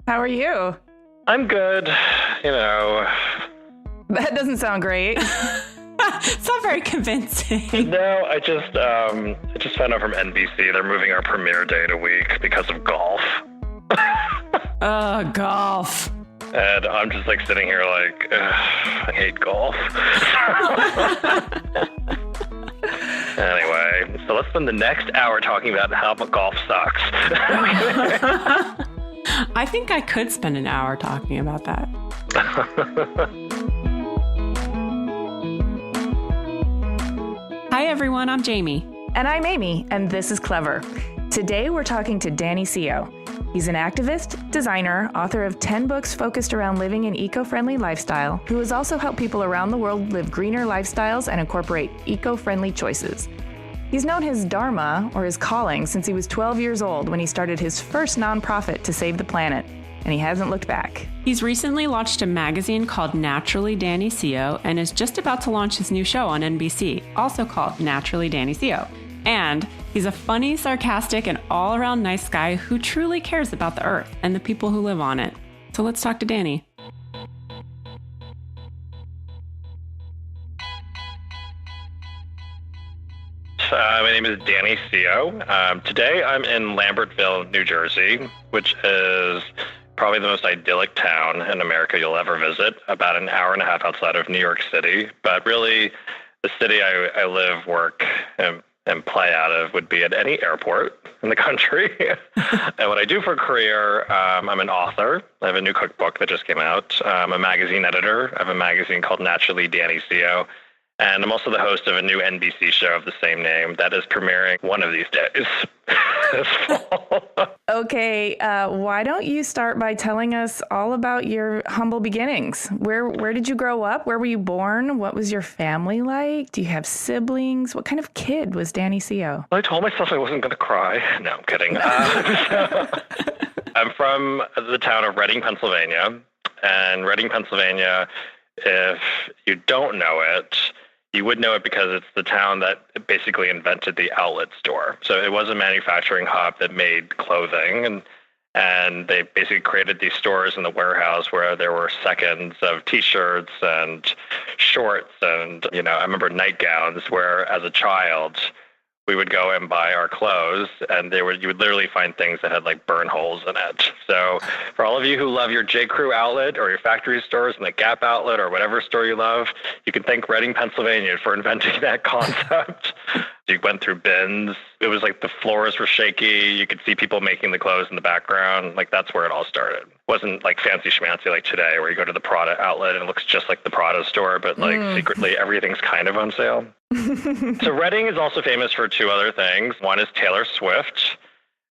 How are you? I'm good. You know. That doesn't sound great. It's not very convincing. No, I just found out from NBC they're moving our premiere date a week because of golf. Golf. And I'm just like sitting here like, I hate golf. Anyway, so let's spend the next hour talking about how golf sucks. I think I could spend an hour talking about that. Hi, everyone. I'm Jamie. And I'm Amy, and this is Clever. Today, we're talking to Danny Seo. He's an activist, designer, author of 10 books focused around living an eco-friendly lifestyle, who has also helped people around the world live greener lifestyles and incorporate eco-friendly choices. He's known his dharma, or his calling, since he was 12 years old when he started his first nonprofit to save the planet, and he hasn't looked back. He's recently launched a magazine called Naturally Danny Seo and is just about to launch his new show on NBC, also called Naturally Danny Seo. And he's a funny, sarcastic, and all-around nice guy who truly cares about the Earth and the people who live on it. So let's talk to Danny. My name is Danny Seo. Today I'm in Lambertville, New Jersey, which is probably the most idyllic town in America you'll ever visit, about an hour and a half outside of New York City. But really, the city I live, work, and play out of would be at any airport in the country. And what I do for a career, I'm an author. I have a new cookbook that just came out. I'm a magazine editor. I have a magazine called Naturally Danny Seo. And I'm also the host of a new NBC show of the same name that is premiering one of these days this fall. Okay, why don't you start by telling us all about your humble beginnings? Where did you grow up? Where were you born? What was your family like? Do you have siblings? What kind of kid was Danny Seo? I told myself I wasn't going to cry. No, I'm kidding. I'm from the town of Reading, Pennsylvania. And Reading, Pennsylvania, if you don't know it, you would know it because it's the town that basically invented the outlet store. So it was a manufacturing hub that made clothing, and they basically created these stores in the warehouse where there were seconds of T-shirts and shorts and, I remember nightgowns where, as a child, we would go and buy our clothes, and you would literally find things that had like burn holes in it. So for all of you who love your J. Crew outlet or your factory stores and the Gap outlet or whatever store you love, you can thank Reading, Pennsylvania for inventing that concept. You went through bins. It was like the floors were shaky. You could see people making the clothes in the background. Like that's where it all started. It wasn't like fancy schmancy like today where you go to the Prada outlet and it looks just like the Prada store, but like secretly everything's kind of on sale. So Reading is also famous for two other things. One is Taylor Swift,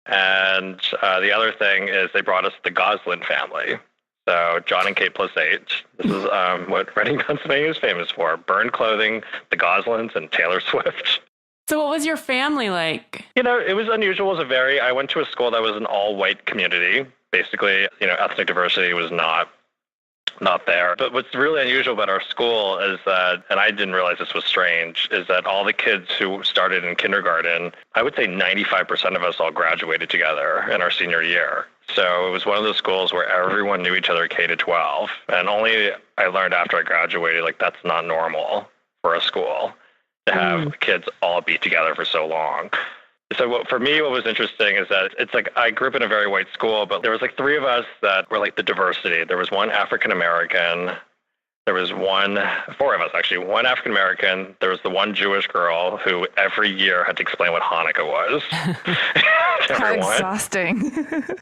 and the other thing is they brought us the Goslin family. So John and Kate plus 8. This is what Reading, Pennsylvania is famous for. Burned clothing, the Goslins, and Taylor Swift. So what was your family like? It was unusual. I went to a school that was an all-white community. Basically, ethnic diversity was not there. But what's really unusual about our school is that, and I didn't realize this was strange, is that all the kids who started in kindergarten, I would say 95% of us all graduated together in our senior year. So it was one of those schools where everyone knew each other K to 12. And only I learned after I graduated, like that's not normal for a school to have kids all be together for so long. So for me, what was interesting is that it's like I grew up in a very white school, but there was like 3 of us that were like the diversity. There was one African-American. There was 4 of us actually, one African-American. There was the one Jewish girl who every year had to explain what Hanukkah was. How exhausting.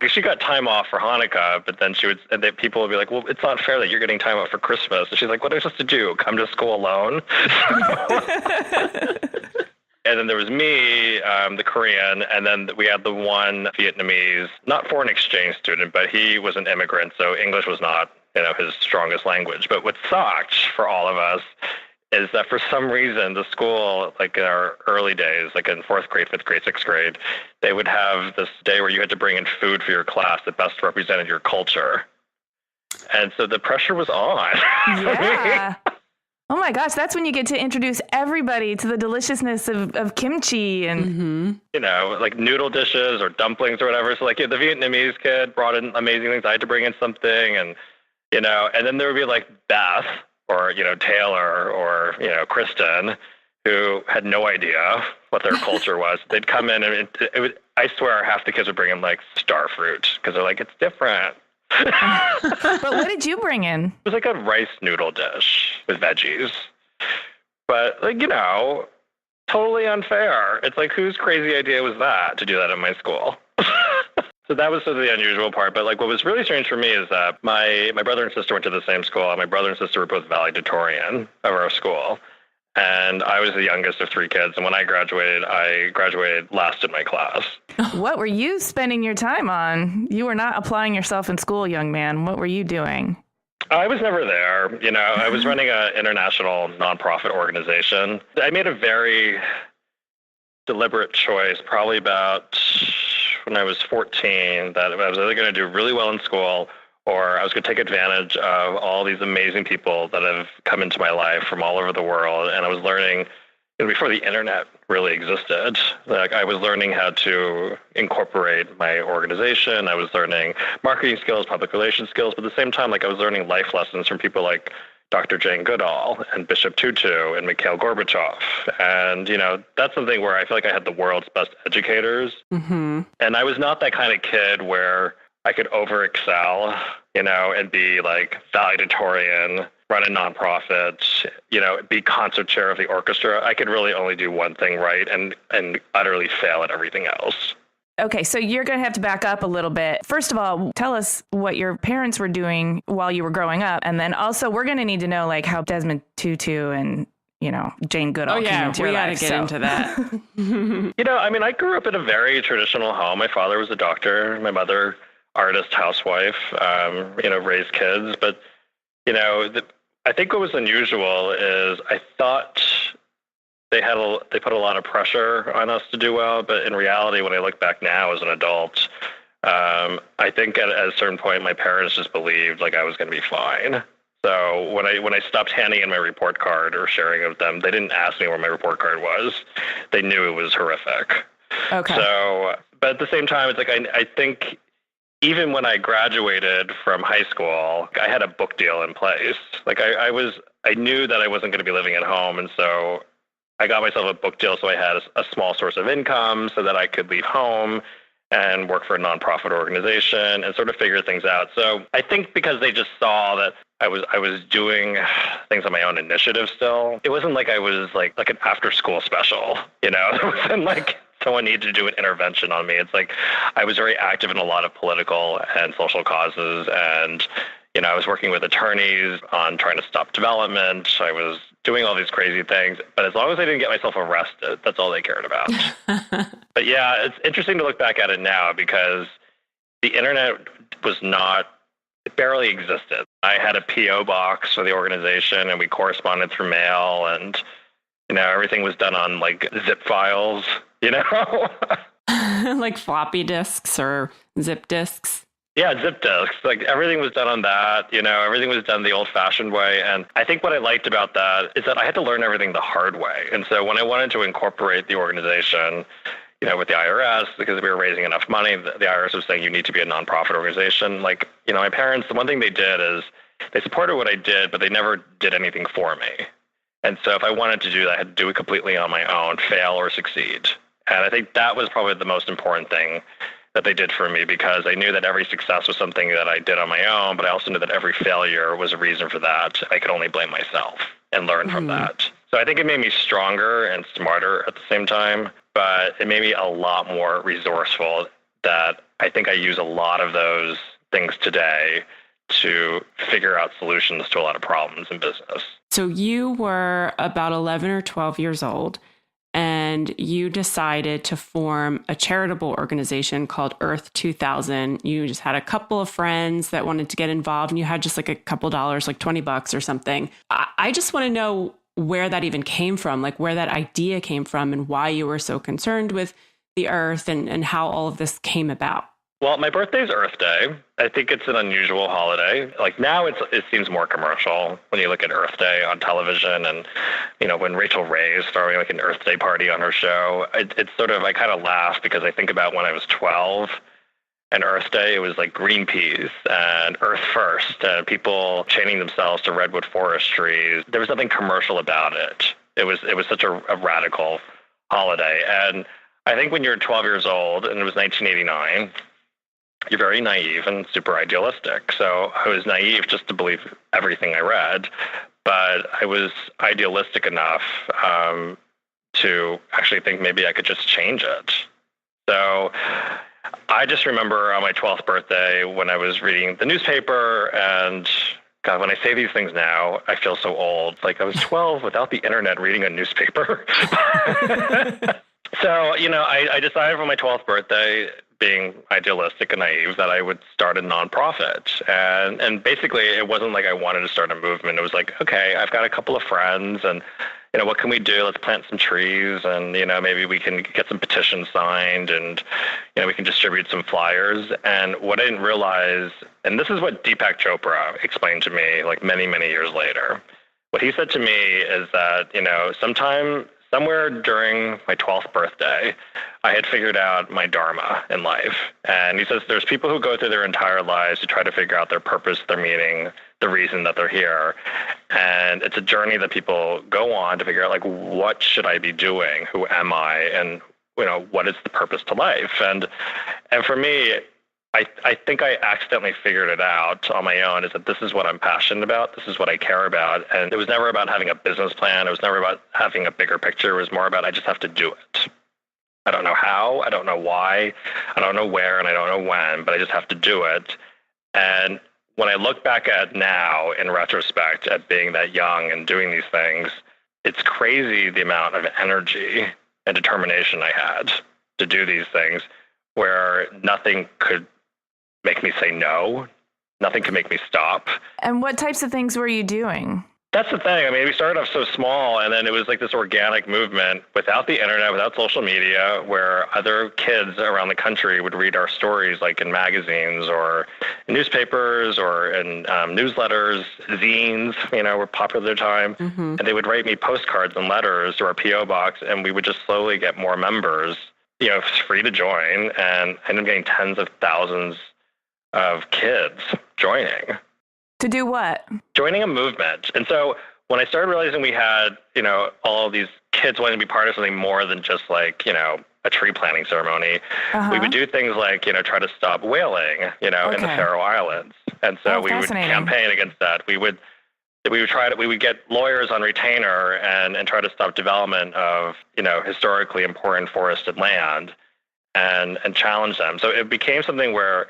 She got time off for Hanukkah, but then people would be like, well, it's not fair that you're getting time off for Christmas. And she's like, what am I supposed to do? Come to school alone? And then there was me, the Korean, and then we had the one Vietnamese, not foreign exchange student, but he was an immigrant, so English was not, his strongest language. But what sucked for all of us is that for some reason the school, like in our early days, like in 4th grade, 5th grade, 6th grade, they would have this day where you had to bring in food for your class that best represented your culture. And so the pressure was on. Yeah. Oh my gosh, that's when you get to introduce everybody to the deliciousness of kimchi and, like noodle dishes or dumplings or whatever. So like the Vietnamese kid brought in amazing things. I had to bring in something and then there would be like Beth or, Taylor or, Kristen who had no idea what their culture was. They'd come in and I swear half the kids would bring in like star fruit because they're like, it's different. But what did you bring in? It was like a rice noodle dish with veggies. But, like, totally unfair. It's like, whose crazy idea was that to do that in my school? So that was sort of the unusual part. But, like, what was really strange for me is that my brother and sister went to the same school, and my brother and sister were both valedictorian of our school. And I was the youngest of 3 kids. And when I graduated last in my class. What were you spending your time on? You were not applying yourself in school, young man. What were you doing? I was never there. I was running an international nonprofit organization. I made a very deliberate choice, probably about when I was 14, that I was either going to do really well in school or I was going to take advantage of all these amazing people that have come into my life from all over the world. And I was learning, before the internet really existed, like I was learning how to incorporate my organization. I was learning marketing skills, public relations skills, but at the same time, like I was learning life lessons from people like Dr. Jane Goodall and Bishop Tutu and Mikhail Gorbachev. And, that's something where I feel like I had the world's best educators. Mm-hmm. And I was not that kind of kid where I could over excel, and be like valedictorian, run a nonprofit, be concert chair of the orchestra. I could really only do one thing right and utterly fail at everything else. Okay, so you're going to have to back up a little bit. First of all, tell us what your parents were doing while you were growing up. And then also we're going to need to know like how Desmond Tutu and, Jane Goodall came into your life. We got to get into that. I grew up in a very traditional home. My father was a doctor. My mother, artist, housewife, raised kids. But, I think what was unusual is I thought they put a lot of pressure on us to do well. But in reality, when I look back now as an adult, I think at a certain point, my parents just believed like I was going to be fine. So when I stopped handing in my report card or sharing it with them, they didn't ask me where my report card was. They knew it was horrific. Okay. So, but at the same time, it's like I think even when I graduated from high school, I had a book deal in place. Like I knew that I wasn't going to be living at home, and so I got myself a book deal so I had a small source of income so that I could leave home and work for a nonprofit organization and sort of figure things out. So I think because they just saw that I was doing things on my own initiative still, it wasn't like I was like an after school special, It wasn't like someone needed to do an intervention on me. It's like I was very active in a lot of political and social causes, and I was working with attorneys on trying to stop development. I was doing all these crazy things, but as long as I didn't get myself arrested, that's all they cared about. But yeah, it's interesting to look back at it now because the internet it barely existed. I had a P.O. box for the organization and we corresponded through mail, and everything was done on like zip files, Like floppy disks or zip disks. Yeah, zip disks. Like everything was done on that, everything was done the old fashioned way. And I think what I liked about that is that I had to learn everything the hard way. And so when I wanted to incorporate the organization, with the IRS, because we were raising enough money, the IRS was saying you need to be a nonprofit organization. Like, my parents, the one thing they did is they supported what I did, but they never did anything for me. And so if I wanted to do that, I had to do it completely on my own, fail or succeed. And I think that was probably the most important thing that they did for me, because I knew that every success was something that I did on my own, but I also knew that every failure was a reason for that. I could only blame myself and learn from that. So I think it made me stronger and smarter at the same time, but it made me a lot more resourceful, that I think I use a lot of those things today to figure out solutions to a lot of problems in business. So you were about 11 or 12 years old, and you decided to form a charitable organization called Earth 2000. You just had a couple of friends that wanted to get involved, and you had just like a couple dollars, like $20 or something. I just want to know where that even came from, like where that idea came from and why you were so concerned with the earth and how all of this came about. Well, my birthday's Earth Day. I think it's an unusual holiday. Like now it seems more commercial when you look at Earth Day on television and, when Rachel Ray is throwing like an Earth Day party on her show, it's sort of, I kind of laugh because I think about when I was 12 and Earth Day, it was like green peas and Earth First and people chaining themselves to redwood forest trees. There was nothing commercial about it. It was such a radical holiday. And I think when you're 12 years old and it was 1989, you're very naive and super idealistic. So I was naive just to believe everything I read, but I was idealistic enough to actually think maybe I could just change it. So I just remember on my 12th birthday when I was reading the newspaper, and God, when I say these things now, I feel so old. Like I was 12 without the internet reading a newspaper. So, I decided for my 12th birthday, being idealistic and naive, that I would start a nonprofit. And basically, it wasn't like I wanted to start a movement. It was like, okay, I've got a couple of friends and, what can we do? Let's plant some trees and, maybe we can get some petitions signed and, we can distribute some flyers. And what I didn't realize, and this is what Deepak Chopra explained to me like many, many years later. What he said to me is that, somewhere during my 12th birthday, I had figured out my dharma in life. And he says there's people who go through their entire lives to try to figure out their purpose, their meaning, the reason that they're here. And it's a journey that people go on to figure out, like, what should I be doing? Who am I? And, what is the purpose to life? And for me, I think I accidentally figured it out on my own, is that this is what I'm passionate about. This is what I care about. And it was never about having a business plan. It was never about having a bigger picture. It was more about I just have to do it. I don't know how. I don't know why. I don't know where. And I don't know when. But I just have to do it. And when I look back at now, in retrospect, at being that young and doing these things, it's crazy the amount of energy and determination I had to do these things, where nothing could make me say no. Nothing can make me stop. And what types of things were you doing? That's the thing. I mean, we started off so small, and then it was like this organic movement without the internet, without social media, where other kids around the country would read our stories, like in magazines or in newspapers or in newsletters. Zines, were popular at the time. Mm-hmm. And they would write me postcards and letters to our P.O. box, and we would just slowly get more members. It's free to join, and I ended up getting tens of thousands of kids joining. To do what? Joining a movement. And so when I started realizing we had, all of these kids wanting to be part of something more than just like, a tree planting ceremony, we would do things like, try to stop whaling, in the Faroe Islands. And so we would campaign against that. We would get lawyers on retainer and try to stop development of, historically important forested land and challenge them. So it became something where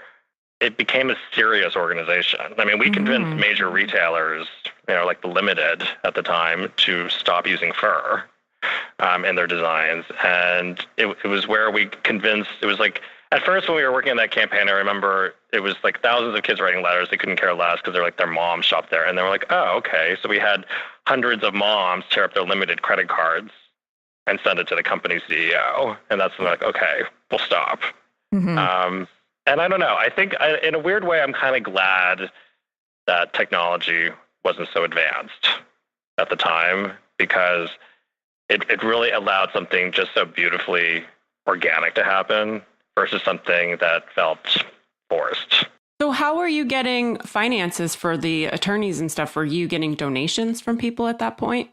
it became a serious organization. I mean, we convinced major retailers, like the Limited at the time, to stop using fur in their designs. And it was where we convinced, it was like, at first when we were working on that campaign, I remember it was like thousands of kids writing letters. They couldn't care less because they're like, their mom shopped there. And they were like, oh, okay. So we had hundreds of moms tear up their Limited credit cards and send it to the company CEO. And that's when like, okay, we'll stop. Mm-hmm. And I don't know. I think in a weird way, I'm kind of glad that technology wasn't so advanced at the time, because it really allowed something just so beautifully organic to happen versus something that felt forced. So how were you getting finances for the attorneys and stuff? Were you getting donations from people at that point?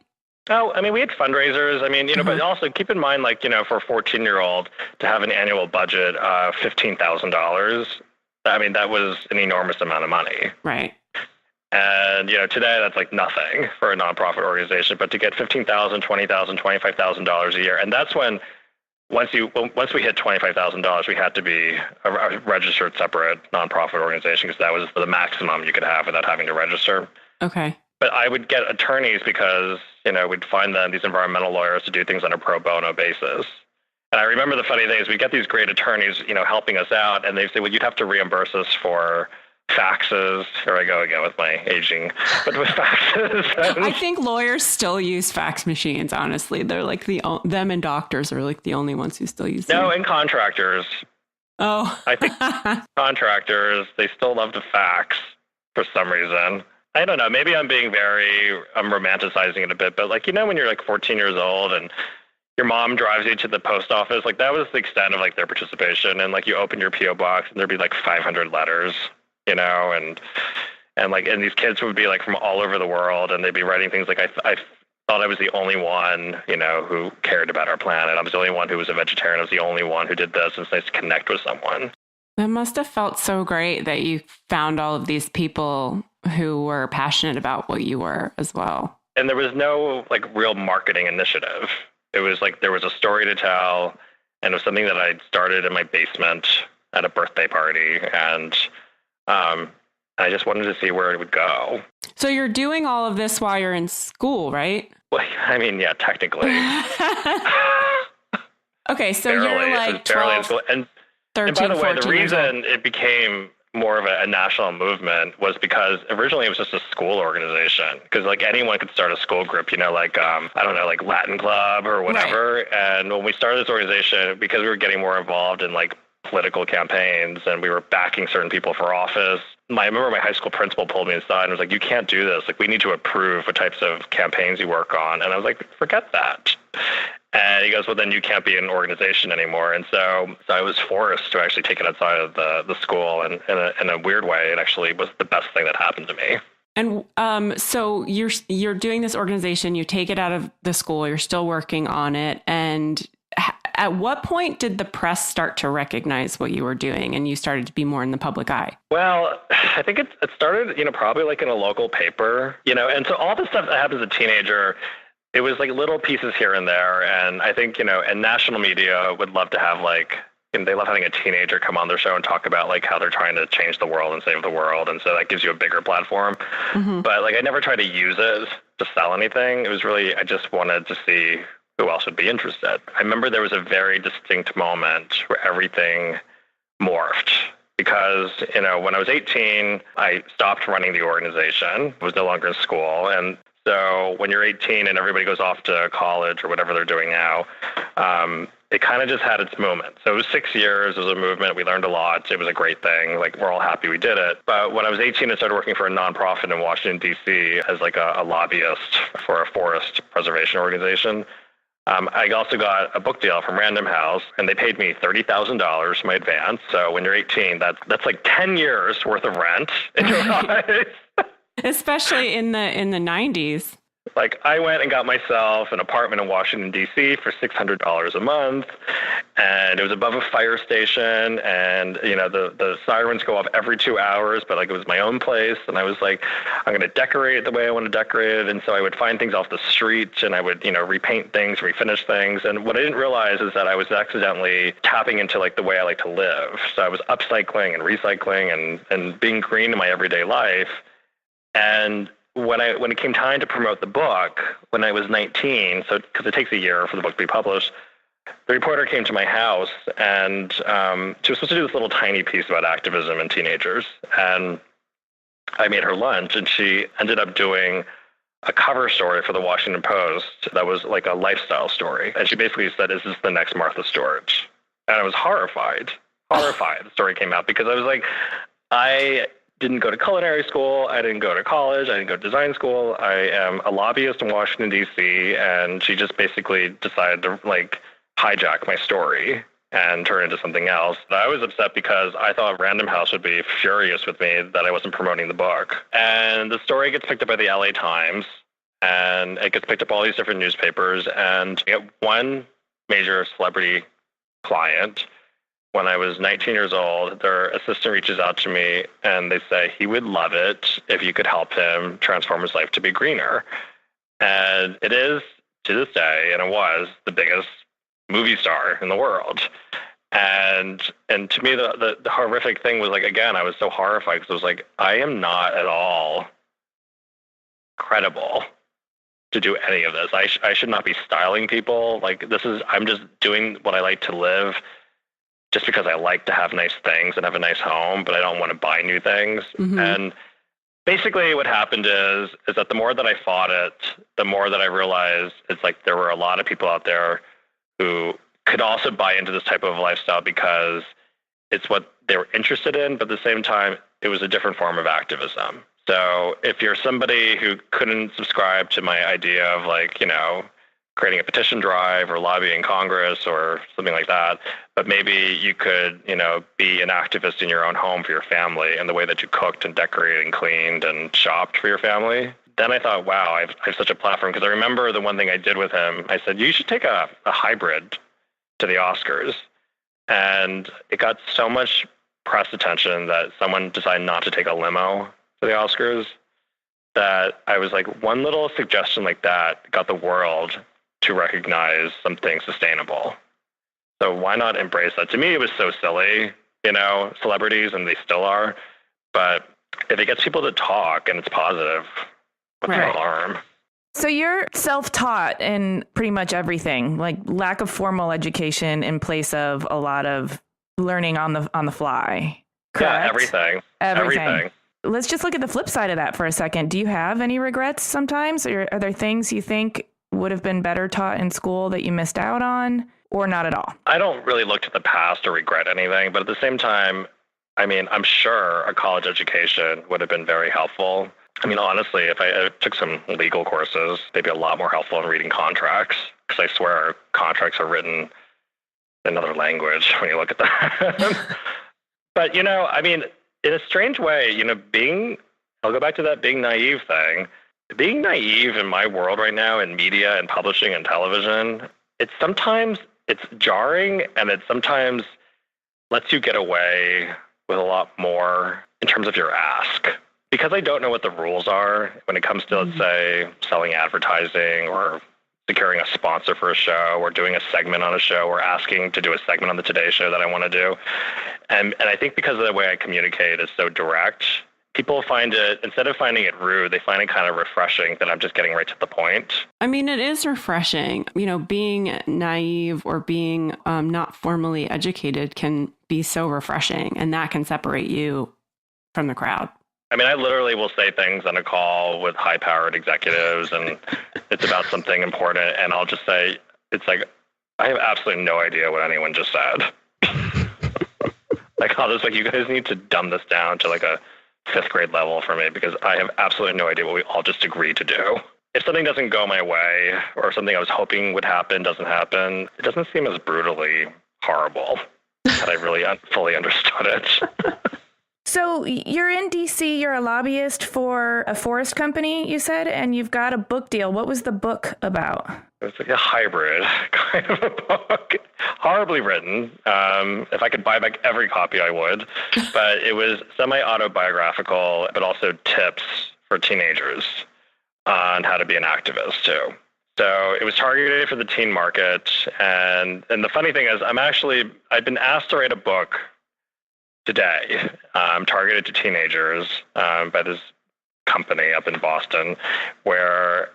Oh, I mean, we had fundraisers. I mean, but also keep in mind, like, for a 14-year-old to have an annual budget of $15,000, I mean, that was an enormous amount of money. Right. And, today that's like nothing for a nonprofit organization, but to get $15,000, $20,000, $25,000 a year. And that's when, once we hit $25,000, we had to be a registered separate nonprofit organization, because that was the maximum you could have without having to register. Okay. But I would get attorneys because, we'd find them, these environmental lawyers, to do things on a pro bono basis. And I remember the funny thing is we'd get these great attorneys, helping us out, and they'd say, well, you'd have to reimburse us for faxes. Here I go again with my aging, but with faxes. I think lawyers still use fax machines, honestly. They're like them and doctors are like the only ones who still use them. No, and contractors. Oh. I think contractors, they still love to fax for some reason. I don't know. Maybe I'm romanticizing it a bit, but like, when you're like 14 years old and your mom drives you to the post office, like that was the extent of like their participation. And like you open your PO box and there'd be like 500 letters, and these kids would be like from all over the world, and they'd be writing things like, I thought I was the only one, who cared about our planet. I was the only one who was a vegetarian. I was the only one who did this. It's nice to connect with someone. That must have felt so great that you found all of these people who were passionate about what you were as well. And there was no like real marketing initiative. It was like there was a story to tell, and it was something that I started in my basement at a birthday party, and I just wanted to see where it would go. So you're doing all of this while you're in school, right? Well, I mean, yeah, technically. Okay, so you're like 12, in school. And 13, and by the way, the 14 reason it became more of a national movement was because originally it was just a school organization. Because like anyone could start a school group, like Latin Club or whatever. Right. And when we started this organization, because we were getting more involved in like political campaigns and we were backing certain people for office, I remember my high school principal pulled me aside and was like, "You can't do this. Like, we need to approve what types of campaigns you work on." And I was like, "Forget that." And he goes, "Well, then you can't be an organization anymore." And so I was forced to actually take it outside of the school. And in a weird way, it actually was the best thing that happened to me. And so you're doing this organization, you take it out of the school, you're still working on it. And at what point did the press start to recognize what you were doing and you started to be more in the public eye? Well, I think it started, probably like in a local paper, and so all the stuff that happens as a teenager, it was like little pieces here and there. And I think, and national media would love to have they love having a teenager come on their show and talk about like how they're trying to change the world and save the world. And so that gives you a bigger platform. Mm-hmm. But like, I never tried to use it to sell anything. It was really, I just wanted to see who else would be interested. I remember there was a very distinct moment where everything morphed because, when I was 18, I stopped running the organization. I was no longer in school. And so when you're 18 and everybody goes off to college or whatever they're doing now, it kind of just had its moment. So it was 6 years. It was a movement. We learned a lot. It was a great thing. Like, we're all happy we did it. But when I was 18, I started working for a nonprofit in Washington, D.C. as like a lobbyist for a forest preservation organization. I also got a book deal from Random House, and they paid me $30,000 for my advance. So when you're 18, that's like 10 years worth of rent in your eyes. Especially in the 90s. Like, I went and got myself an apartment in Washington, D.C. for $600 a month, and it was above a fire station, and, the sirens go off every 2 hours, but, like, it was my own place, and I was like, I'm going to decorate it the way I want to decorate it, and so I would find things off the street, and I would, repaint things, refinish things, and what I didn't realize is that I was accidentally tapping into, like, the way I like to live. So I was upcycling and recycling and being green in my everyday life, and when it came time to promote the book, when I was 19, so because it takes a year for the book to be published, the reporter came to my house and she was supposed to do this little tiny piece about activism and teenagers. And I made her lunch, and she ended up doing a cover story for the Washington Post that was like a lifestyle story. And she basically said, "Is this the next Martha Stewart?" And I was horrified. The story came out because I was like, I didn't go to culinary school. I didn't go to college. I didn't go to design school. I am a lobbyist in Washington, D.C., and she just basically decided to like hijack my story and turn it into something else. I was upset because I thought Random House would be furious with me that I wasn't promoting the book. And the story gets picked up by the LA Times, and it gets picked up by all these different newspapers, and I get one major celebrity client. When I was 19 years old, their assistant reaches out to me and they say he would love it if you could help him transform his life to be greener. And it is, to this day, and it was, the biggest movie star in the world. And to me, the horrific thing was, like, again, I was so horrified because I was like, I am not at all credible to do any of this. I should not be styling people. Like, I'm just doing what I like to live, just because I like to have nice things and have a nice home, but I don't want to buy new things. Mm-hmm. And basically what happened is that the more that I fought it, the more that I realized it's like there were a lot of people out there who could also buy into this type of lifestyle because it's what they were interested in, but at the same time, it was a different form of activism. So if you're somebody who couldn't subscribe to my idea of like, creating a petition drive or lobbying Congress or something like that, but maybe you could, be an activist in your own home for your family and the way that you cooked and decorated and cleaned and shopped for your family. Then I thought, wow, I have such a platform. Because I remember the one thing I did with him, I said, you should take a hybrid to the Oscars. And it got so much press attention that someone decided not to take a limo to the Oscars that I was like, one little suggestion like that got the world to recognize something sustainable. So why not embrace that? To me, it was so silly, celebrities, and they still are. But if it gets people to talk and it's positive, what's the alarm? So you're self-taught in pretty much everything, like lack of formal education in place of a lot of learning on the fly. Correct? Yeah, everything. Let's just look at the flip side of that for a second. Do you have any regrets sometimes? Or are there things you think would have been better taught in school that you missed out on, or not at all? I don't really look to the past or regret anything, but at the same time, I'm sure a college education would have been very helpful. Honestly, if I took some legal courses, they'd be a lot more helpful in reading contracts, because I swear our contracts are written in another language when you look at them. But, in a strange way, I'll go back to that being naive thing. Being naive in my world right now in media and publishing and television, it's jarring, and it sometimes lets you get away with a lot more in terms of your ask. Because I don't know what the rules are when it comes to, let's say, selling advertising or securing a sponsor for a show or doing a segment on a show or asking to do a segment on the Today Show that I want to do. And I think because of the way I communicate is so direct, people find it, instead of finding it rude, they find it kind of refreshing that I'm just getting right to the point. It is refreshing. Being naive or being not formally educated can be so refreshing, and that can separate you from the crowd. I literally will say things on a call with high-powered executives, and it's about something important, and I'll just say, it's like, I have absolutely no idea what anyone just said. I'll just you guys need to dumb this down to a 5th grade level for me, because I have absolutely no idea what we all just agreed to do. If something doesn't go my way, or something I was hoping would happen doesn't happen, it doesn't seem as brutally horrible that I really fully understood it. So you're in D.C., you're a lobbyist for a forest company, you said, and you've got a book deal. What was the book about? It was like a hybrid kind of a book, horribly written. If I could buy back every copy, I would. But it was semi-autobiographical, but also tips for teenagers on how to be an activist, too. So it was targeted for the teen market. And the funny thing is, I've been asked to write a book today, targeted to teenagers by this company up in Boston, where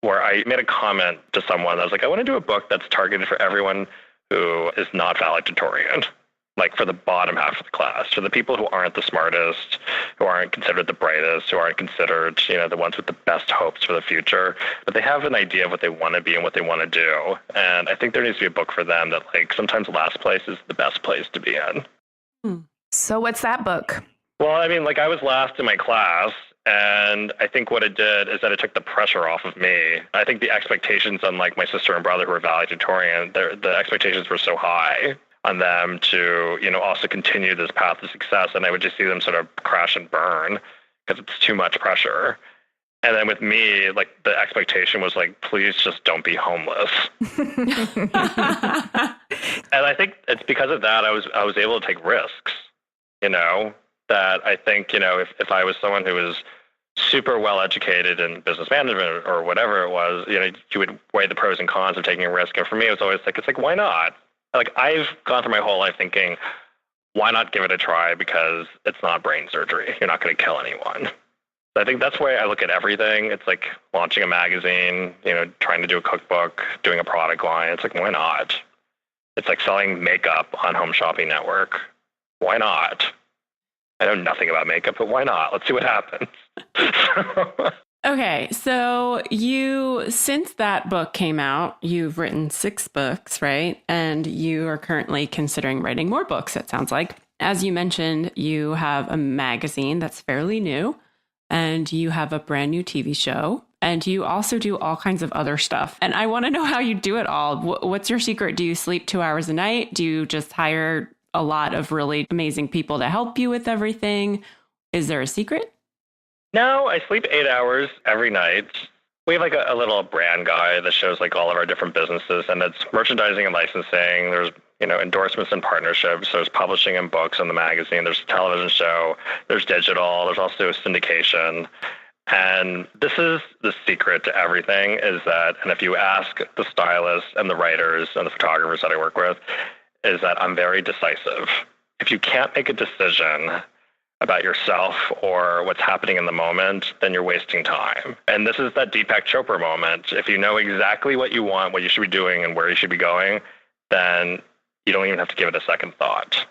I made a comment to someone. I was like, I want to do a book that's targeted for everyone who is not valedictorian, for the bottom half of the class, for the people who aren't the smartest, who aren't considered the brightest, who aren't considered, the ones with the best hopes for the future, but they have an idea of what they want to be and what they want to do. And I think there needs to be a book for them that, sometimes last place is the best place to be in. So what's that book? Well, I was last in my class, and I think what it did is that it took the pressure off of me. I think the expectations on my sister and brother who were valedictorian, the expectations were so high on them to, also continue this path to success. And I would just see them sort of crash and burn because it's too much pressure. And then with me, the expectation was please just don't be homeless. And I think it's because of that I was able to take risks. That I think, if I was someone who was super well educated in business management or whatever it was, you would weigh the pros and cons of taking a risk. And for me, it was always why not? I've gone through my whole life thinking, why not give it a try? Because it's not brain surgery. You're not going to kill anyone. So I think that's why I look at everything. It's like launching a magazine, trying to do a cookbook, doing a product line. It's why not? It's like selling makeup on Home Shopping Network. Why not? I know nothing about makeup, but why not? Let's see what happens. Okay, so since that book came out, you've written 6 books, right? And you are currently considering writing more books, it sounds like. As you mentioned, you have a magazine that's fairly new, and you have a brand new TV show, and you also do all kinds of other stuff. And I want to know how you do it all. What's your secret? Do you sleep 2 hours a night? Do you just hire a lot of really amazing people to help you with everything? Is there a secret? No, I sleep 8 hours every night. We have like a little brand guide that shows like all of our different businesses, and it's merchandising and licensing. There's, endorsements and partnerships. There's publishing and books on the magazine. There's a television show. There's digital. There's also syndication. And this is the secret to everything is that, and if you ask the stylists and the writers and the photographers that I work with, is that I'm very decisive. If you can't make a decision about yourself or what's happening in the moment, then you're wasting time. And this is that Deepak Chopra moment. If you know exactly what you want, what you should be doing, and where you should be going, then you don't even have to give it a second thought.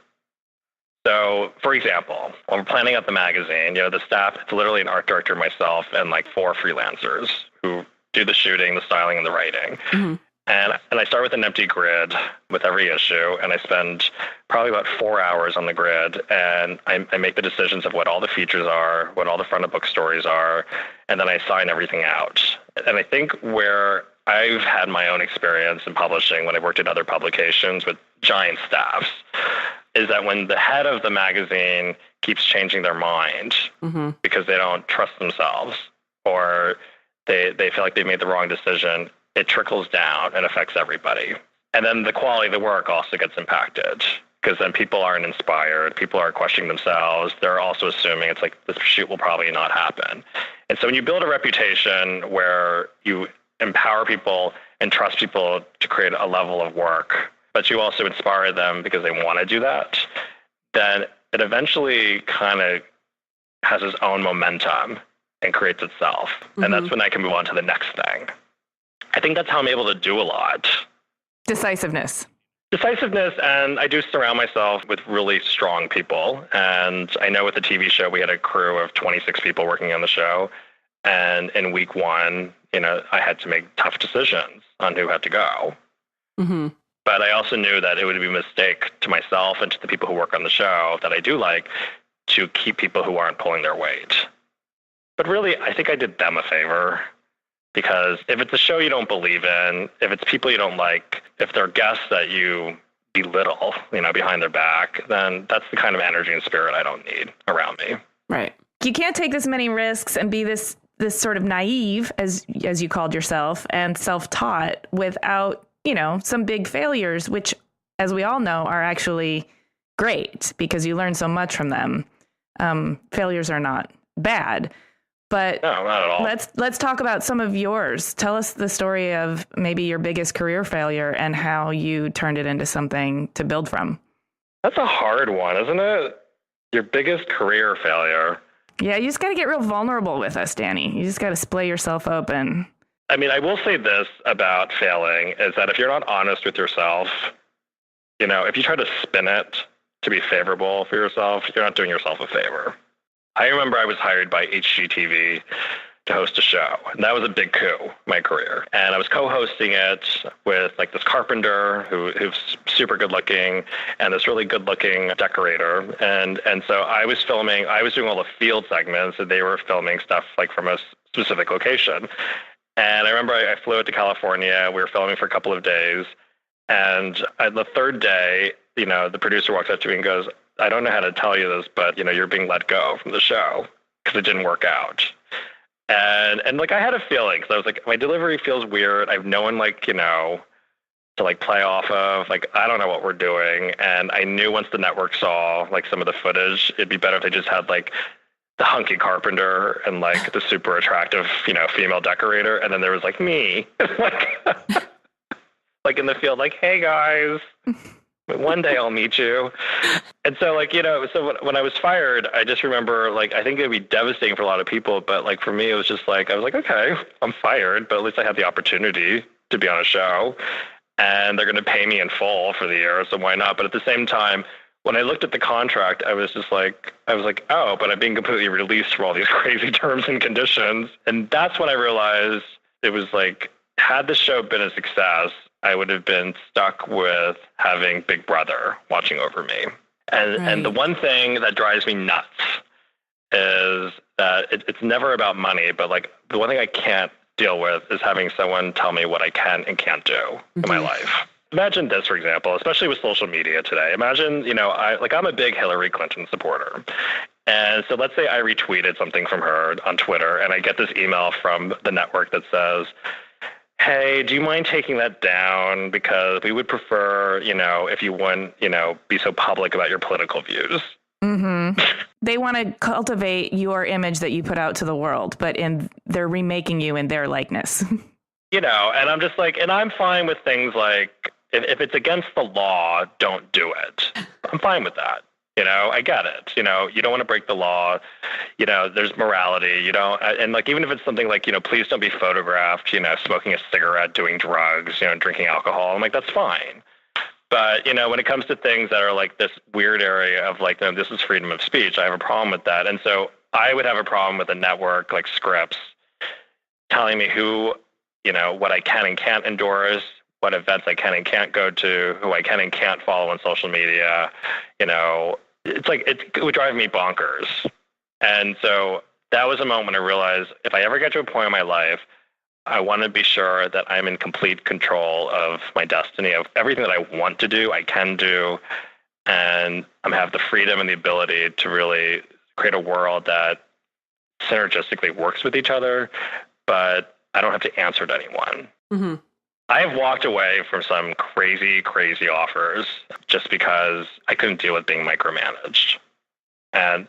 So, for example, when we're planning out the magazine, the staff, it's literally an art director, myself, and like 4 freelancers who do the shooting, the styling, and the writing. Mm-hmm. And I start with an empty grid with every issue, and I spend probably about 4 hours on the grid, and I make the decisions of what all the features are, what all the front of book stories are, and then I sign everything out. And I think where I've had my own experience in publishing when I worked at other publications with giant staffs is that when the head of the magazine keeps changing their mind mm-hmm. because they don't trust themselves or they feel like they made the wrong decision, it trickles down and affects everybody. And then the quality of the work also gets impacted because then people aren't inspired. People are questioning themselves. They're also assuming it's like this shoot will probably not happen. And so when you build a reputation where you empower people and trust people to create a level of work, but you also inspire them because they want to do that, then it eventually kind of has its own momentum and creates itself. Mm-hmm. And that's when I can move on to the next thing. I think that's how I'm able to do a lot. Decisiveness, and I do surround myself with really strong people. And I know with the TV show, we had a crew of 26 people working on the show. And in week 1, I had to make tough decisions on who had to go. Mm-hmm. But I also knew that it would be a mistake to myself and to the people who work on the show that I do like to keep people who aren't pulling their weight. But really, I think I did them a favor. Because if it's a show you don't believe in, if it's people you don't like, if they're guests that you belittle, behind their back, then that's the kind of energy and spirit I don't need around me. Right. You can't take this many risks and be this sort of naive, as you called yourself, and self-taught without, some big failures, which, as we all know, are actually great because you learn so much from them. Failures are not bad. But no, not at all. Let's talk about some of yours. Tell us the story of maybe your biggest career failure and how you turned it into something to build from. That's a hard one, isn't it? Your biggest career failure. Yeah, you just got to get real vulnerable with us, Danny. You just got to splay yourself open. I mean, I will say this about failing is that if you're not honest with yourself, if you try to spin it to be favorable for yourself, you're not doing yourself a favor. I remember I was hired by HGTV to host a show, and that was a big coup in my career. And I was co-hosting it with like this carpenter who's super good looking and this really good looking decorator. And so I was doing all the field segments, and they were filming stuff like from a specific location. And I remember I flew out to California. We were filming for a couple of days. And the third day, the producer walks up to me and goes, I don't know how to tell you this, but, you're being let go from the show because it didn't work out. And like, I had a feeling because I was like, my delivery feels weird. I have no one to like play off of. Like, I don't know what we're doing. And I knew once the network saw like some of the footage, it'd be better if they just had like the hunky carpenter and like the super attractive, female decorator. And then there was like me, like in the field, like, hey guys. One day I'll meet you. And so so when I was fired, I just remember I think it'd be devastating for a lot of people. But for me, it was just I was like, okay, I'm fired, but at least I had the opportunity to be on a show and they're going to pay me in full for the year. So why not? But at the same time, when I looked at the contract, I was like, oh, but I'm being completely released from all these crazy terms and conditions. And that's when I realized it was had the show been a success, I would have been stuck with having Big Brother watching over me. And the one thing that drives me nuts is that it's never about money, but like the one thing I can't deal with is having someone tell me what I can and can't do in my life. Imagine this, for example, especially with social media today. Imagine, I'm a big Hillary Clinton supporter. And so let's say I retweeted something from her on Twitter and I get this email from the network that says, hey, do you mind taking that down? Because we would prefer, if you wouldn't, be so public about your political views. Mm-hmm. They want to cultivate your image that you put out to the world, but they're remaking you in their likeness. And I'm just like, and I'm fine with things like, if it's against the law, don't do it. I'm fine with that. I get it. You don't want to break the law. There's morality. And like, even if it's something like, please don't be photographed, smoking a cigarette, doing drugs, drinking alcohol. I'm like, that's fine. But, when it comes to things that are like this weird area of like, no, this is freedom of speech, I have a problem with that. And so I would have a problem with a network like Scripps telling me who, what I can and can't endorse, what events I can and can't go to, who I can and can't follow on social media. It's like, it would drive me bonkers. And so that was a moment when I realized if I ever get to a point in my life, I want to be sure that I'm in complete control of my destiny, of everything that I want to do, I can do. And I have the freedom and the ability to really create a world that synergistically works with each other, but I don't have to answer to anyone. Mm-hmm. I have walked away from some crazy, crazy offers just because I couldn't deal with being micromanaged. And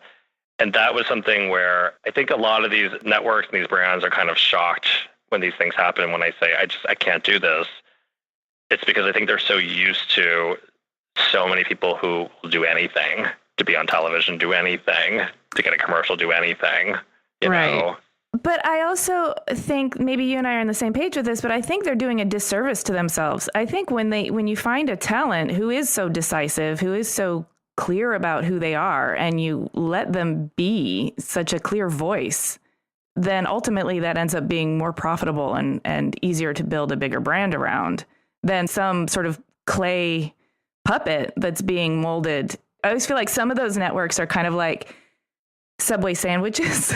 that was something where I think a lot of these networks and these brands are kind of shocked when these things happen. When I say, I can't do this, it's because I think they're so used to so many people who will do anything to be on television, do anything to get a commercial, do anything, you know? But I also think maybe you and I are on the same page with this, but I think they're doing a disservice to themselves. I think when you find a talent who is so decisive, who is so clear about who they are, and you let them be such a clear voice, then ultimately that ends up being more profitable and easier to build a bigger brand around than some sort of clay puppet that's being molded. I always feel like some of those networks are kind of like Subway sandwiches.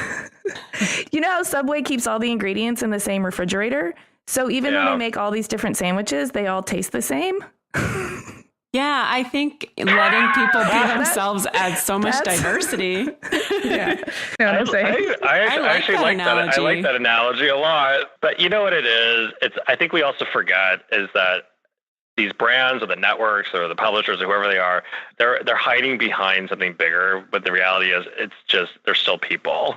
You know how Subway keeps all the ingredients in the same refrigerator? So even though they make all these different sandwiches, they all taste the same. Yeah, I think letting people be themselves adds so much diversity. Yeah. You know what I'm saying? I actually like that. I like that analogy a lot. But you know what it is? I think we also forget is that these brands or the networks or the publishers or whoever they are, they're hiding behind something bigger. But the reality is it's just they're still people.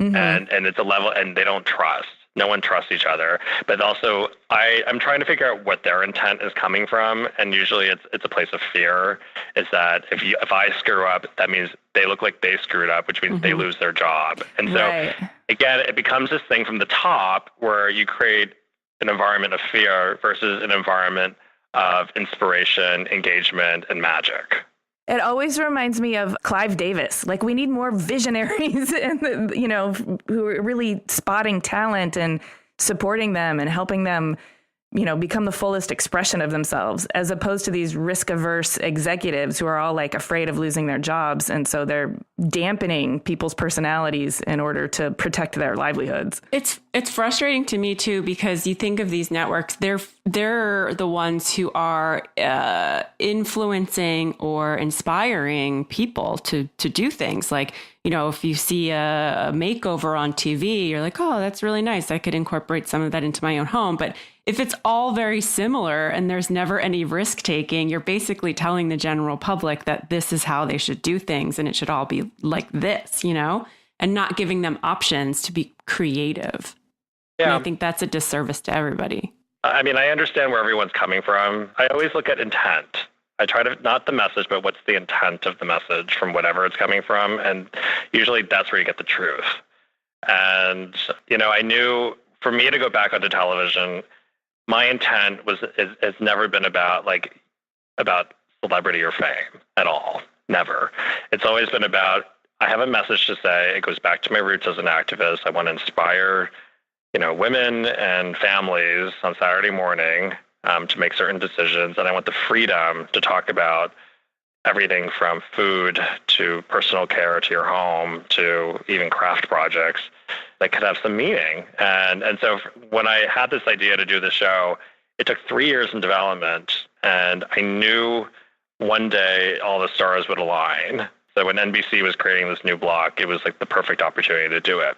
Mm-hmm. And it's a level, and they don't trust. No one trusts each other. But also, I'm trying to figure out what their intent is coming from, and usually it's a place of fear. Is that if I screw up, that means they look like they screwed up, which means they lose their job. And so again, it becomes this thing from the top where you create an environment of fear versus an environment of inspiration, engagement, and magic. It always reminds me of Clive Davis. Like, we need more visionaries and, who are really spotting talent and supporting them and helping them, become the fullest expression of themselves, as opposed to these risk-averse executives who are all like afraid of losing their jobs. And so they're dampening people's personalities in order to protect their livelihoods. It's frustrating to me too, because you think of these networks, they're the ones who are influencing or inspiring people to do things like, if you see a makeover on TV, you're like, oh, that's really nice. I could incorporate some of that into my own home. But if it's all very similar and there's never any risk taking, you're basically telling the general public that this is how they should do things and it should all be like this, and not giving them options to be creative. Yeah. And I think that's a disservice to everybody. I mean, I understand where everyone's coming from. I always look at intent. I try to, not the message, but what's the intent of the message from whatever it's coming from. And usually that's where you get the truth. And, I knew for me to go back onto television, my intent has never been about celebrity or fame at all. Never. It's always been about, I have a message to say. It goes back to my roots as an activist. I want to inspire, women and families on Saturday morning to make certain decisions. And I want the freedom to talk about, everything from food to personal care to your home to even craft projects that could have some meaning. And so when I had this idea to do the show, it took 3 years in development, and I knew one day all the stars would align. So when NBC was creating this new block, it was like the perfect opportunity to do it.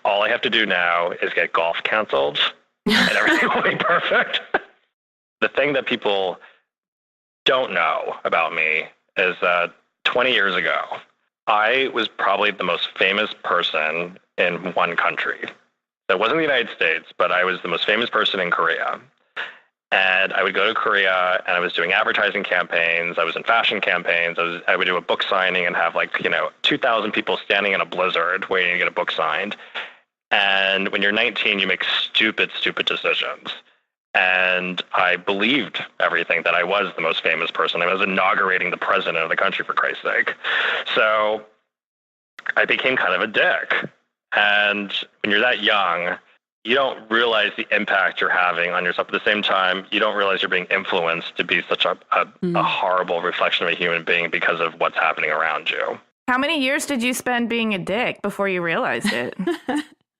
All I have to do now is get golf canceled, and everything will be perfect. The thing that people don't know about me is that 20 years ago, I was probably the most famous person in one country. So it wasn't the United States, but I was the most famous person in Korea. And I would go to Korea, and I was doing advertising campaigns. I was in fashion campaigns. I would do a book signing and have 2,000 people standing in a blizzard waiting to get a book signed. And when you're 19, you make stupid decisions. And I believed everything, that I was the most famous person. I was inaugurating the president of the country, for Christ's sake. So I became kind of a dick. And when you're that young, you don't realize the impact you're having on yourself. At the same time, you don't realize you're being influenced to be such a horrible reflection of a human being because of what's happening around you. How many years did you spend being a dick before you realized it?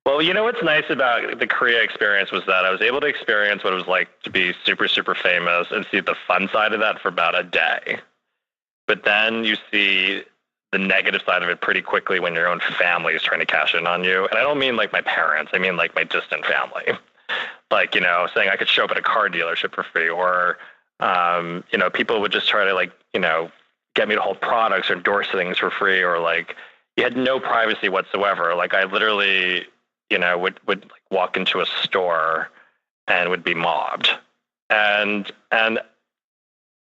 Well, you know what's nice about the Korea experience was that I was able to experience what it was like to be super, super famous and see the fun side of that for about a day. But then you see the negative side of it pretty quickly when your own family is trying to cash in on you. And I don't mean like my parents. I mean like my distant family. Like, saying I could show up at a car dealership for free, or, people would just try to get me to hold products or endorse things for free, or you had no privacy whatsoever. Like I literally, would walk into a store and would be mobbed. And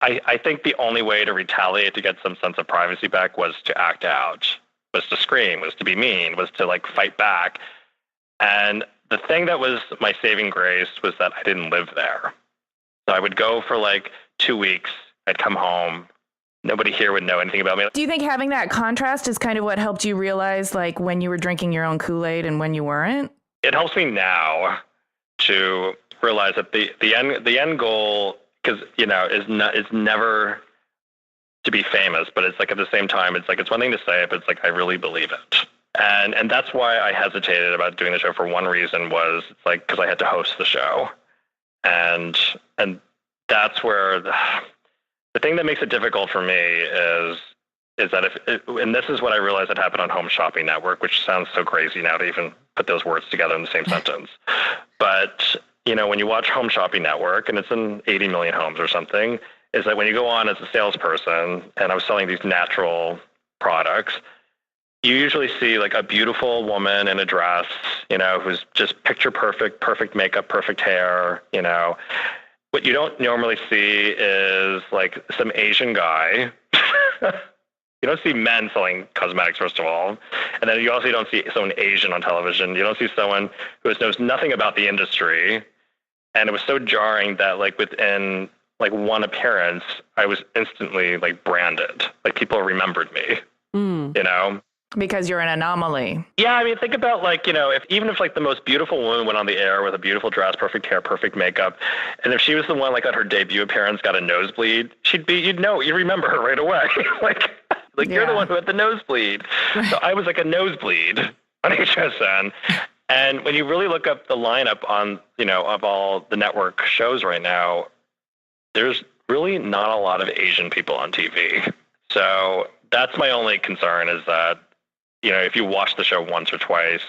I think the only way to retaliate, to get some sense of privacy back, was to act out, was to scream, was to be mean, was to fight back. And the thing that was my saving grace was that I didn't live there. So I would go for 2 weeks. I'd come home. Nobody here would know anything about me. Do you think having that contrast is kind of what helped you realize when you were drinking your own Kool-Aid and when you weren't? It helps me now to realize that the end goal, because is never to be famous, but it's at the same time, it's one thing to say it, but it's I really believe it. And that's why I hesitated about doing the show. For one reason was because I had to host the show. And that's where the thing that makes it difficult for me is that and this is what I realized had happened on Home Shopping Network, which sounds so crazy now to even put those words together in the same sentence. But, when you watch Home Shopping Network, and it's in 80 million homes or something, is that when you go on as a salesperson, and I was selling these natural products, you usually see a beautiful woman in a dress, who's just picture perfect makeup, perfect hair, What you don't normally see is some Asian guy. You don't see men selling cosmetics, first of all. And then you also don't see someone Asian on television. You don't see someone who knows nothing about the industry. And it was so jarring that within one appearance, I was instantly branded. People remembered me, Because you're an anomaly. Yeah, I mean, think about if the most beautiful woman went on the air with a beautiful dress, perfect hair, perfect makeup, and if she was the one on her debut appearance got a nosebleed, you'd remember her right away. You're the one who had the nosebleed. Right. So I was a nosebleed on HSN. And when you really look up the lineup on, of all the network shows right now, there's really not a lot of Asian people on TV. So that's my only concern, is that, if you watch the show once or twice,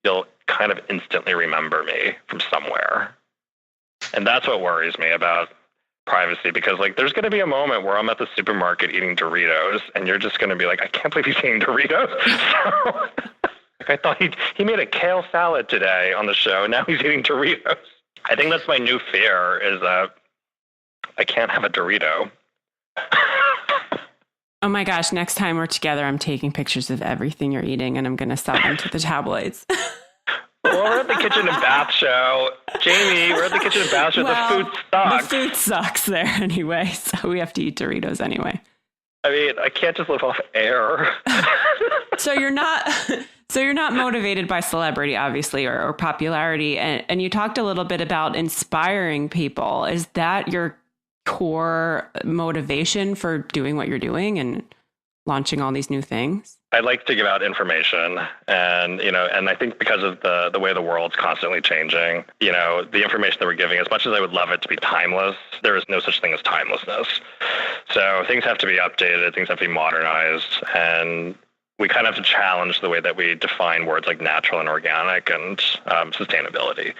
you'll kind of instantly remember me from somewhere. And that's what worries me about privacy, because there's going to be a moment where I'm at the supermarket eating Doritos, and you're just going to be I can't believe he's eating Doritos. So, I thought he made a kale salad today on the show, and now he's eating Doritos. I think that's my new fear, is that I can't have a Dorito. Oh my gosh, next time we're together, I'm taking pictures of everything you're eating, and I'm going to sell them to the tabloids. Well, we're at the Kitchen and Bath show. Jamie, we're at the Kitchen and Bath show. Well, the food sucks. The food sucks there anyway, so we have to eat Doritos anyway. I mean, I can't just live off air. So you're not motivated by celebrity, obviously, or popularity. And you talked a little bit about inspiring people. Is that your core motivation for doing what you're doing and launching all these new things? I'd like to give out information, and I think because of the way the world's constantly changing, the information that we're giving, as much as I would love it to be timeless, there is no such thing as timelessness. So things have to be updated, things have to be modernized, and we kind of have to challenge the way that we define words like natural and organic and sustainability.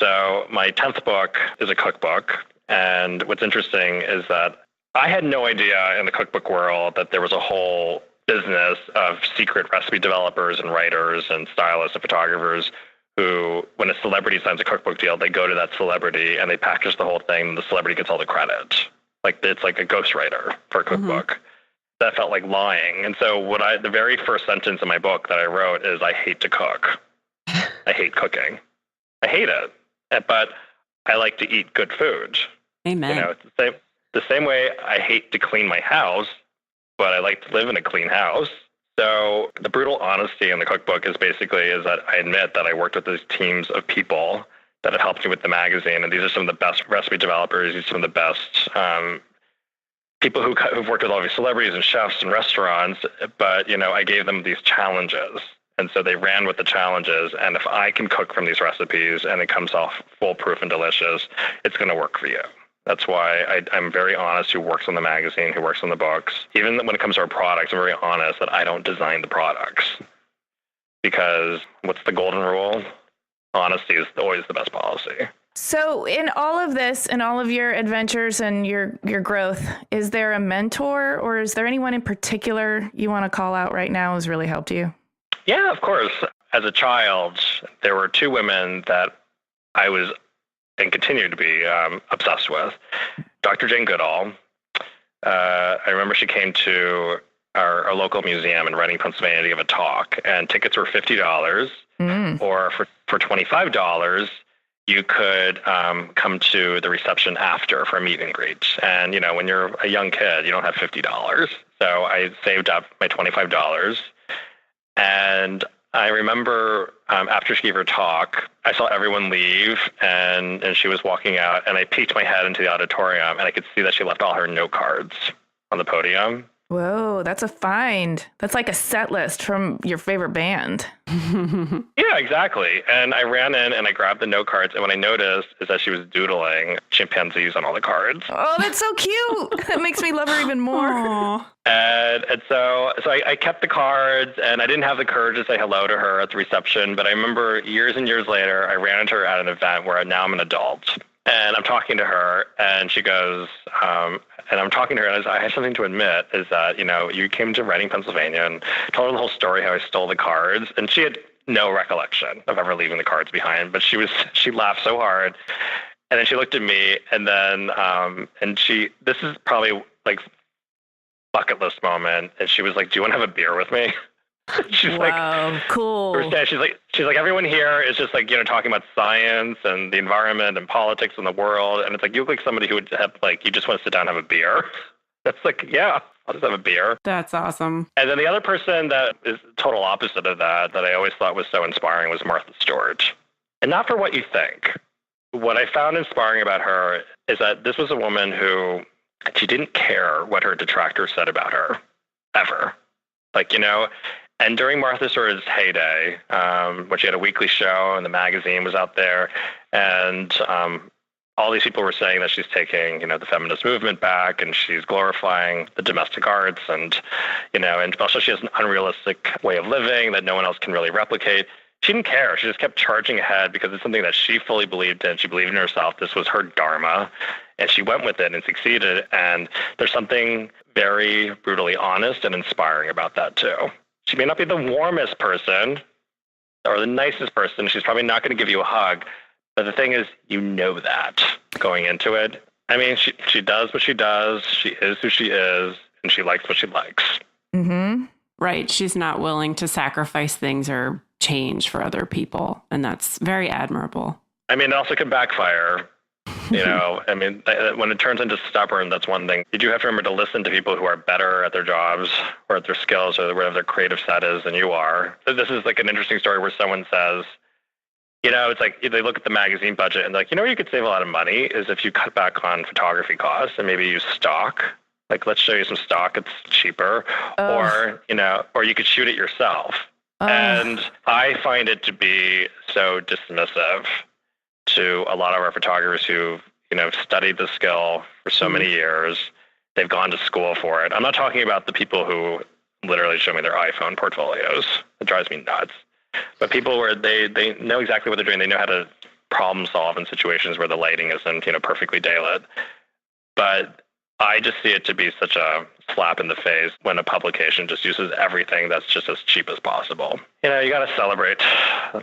So my 10th book is a cookbook, and what's interesting is that I had no idea in the cookbook world that there was a whole business of secret recipe developers and writers and stylists and photographers who, when a celebrity signs a cookbook deal, they go to that celebrity and they package the whole thing, and the celebrity gets all the credit. Like it's like a ghostwriter for a cookbook. Mm-hmm. That felt like lying. And so the very first sentence in my book that I wrote is, I hate to cook. I hate cooking. I hate it. But I like to eat good food. Amen. It's the same way I hate to clean my house, but I like to live in a clean house. So the brutal honesty in the cookbook is that I admit that I worked with these teams of people that have helped me with the magazine. And these are some of the best recipe developers. These are some of the best people who've worked with all these celebrities and chefs and restaurants. But, I gave them these challenges. And so they ran with the challenges. And if I can cook from these recipes and it comes off foolproof and delicious, it's going to work for you. That's why I'm very honest who works on the magazine, who works on the books. Even when it comes to our products, I'm very honest that I don't design the products. Because what's the golden rule? Honesty is always the best policy. So in all of this and all of your adventures and your growth, is there a mentor, or is there anyone in particular you want to call out right now who's really helped you? Yeah, of course. As a child, there were two women that I was and continue to be obsessed with. Dr. Jane Goodall. I remember she came to our local museum in Reading, Pennsylvania to give a talk, and tickets were $50, or for $25, you could come to the reception after for a meet and greet. And, when you're a young kid, you don't have $50. So I saved up my $25, and I remember after she gave her talk, I saw everyone leave, and she was walking out, and I peeked my head into the auditorium, and I could see that she left all her note cards on the podium. Whoa, that's a find. That's like a set list from your favorite band. Yeah, exactly. And I ran in and I grabbed the note cards, and what I noticed is that she was doodling chimpanzees on all the cards. Oh, that's so cute. That makes me love her even more. Aww. And so I kept the cards, and I didn't have the courage to say hello to her at the reception, but I remember years and years later, I ran into her at an event where now I'm an adult. And I'm talking to her, and she goes, and I'm talking to her, and I have something to admit, is that, you came to Reading, Pennsylvania, and told her the whole story how I stole the cards, and she had no recollection of ever leaving the cards behind, but she laughed so hard, and then she looked at me, and then, this is probably like bucket list moment, and she was like, do you want to have a beer with me? She's wow, like, cool. She's like, everyone here is just like, talking about science and the environment and politics and the world. And it's like, you look like somebody who would have, like, you just want to sit down and have a beer. That's like, yeah, I'll just have a beer. That's awesome. And then the other person that is total opposite of that I always thought was so inspiring was Martha Stewart. And not for what you think. What I found inspiring about her is that this was a woman who, she didn't care what her detractors said about her, ever. Like, and during Martha Stewart's heyday, when she had a weekly show and the magazine was out there, and all these people were saying that she's taking, the feminist movement back, and she's glorifying the domestic arts, and, and also she has an unrealistic way of living that no one else can really replicate. She didn't care. She just kept charging ahead because it's something that she fully believed in. She believed in herself. This was her dharma, and she went with it and succeeded. And there's something very brutally honest and inspiring about that too. She may not be the warmest person or the nicest person. She's probably not going to give you a hug. But the thing is, that going into it. I mean, she does what she does. She is who she is, and she likes what she likes. Mm-hmm. Right. She's not willing to sacrifice things or change for other people. And that's very admirable. I mean, it also can backfire. I mean, when it turns into stubborn, that's one thing. You do have to remember to listen to people who are better at their jobs or at their skills or whatever their creative set is than you are. So this is like an interesting story where someone says, It's like they look at the magazine budget and they're like, where you could save a lot of money is if you cut back on photography costs and maybe use stock. Like, let's show you some stock. It's cheaper. Or you could shoot it yourself. And I find it to be so dismissive to a lot of our photographers who've, studied the skill for so many years. They've gone to school for it. I'm not talking about the people who literally show me their iPhone portfolios. It drives me nuts. But people where they know exactly what they're doing. They know how to problem solve in situations where the lighting isn't, perfectly daylit. But I just see it to be such a slap in the face when a publication just uses everything that's just as cheap as possible. You got to celebrate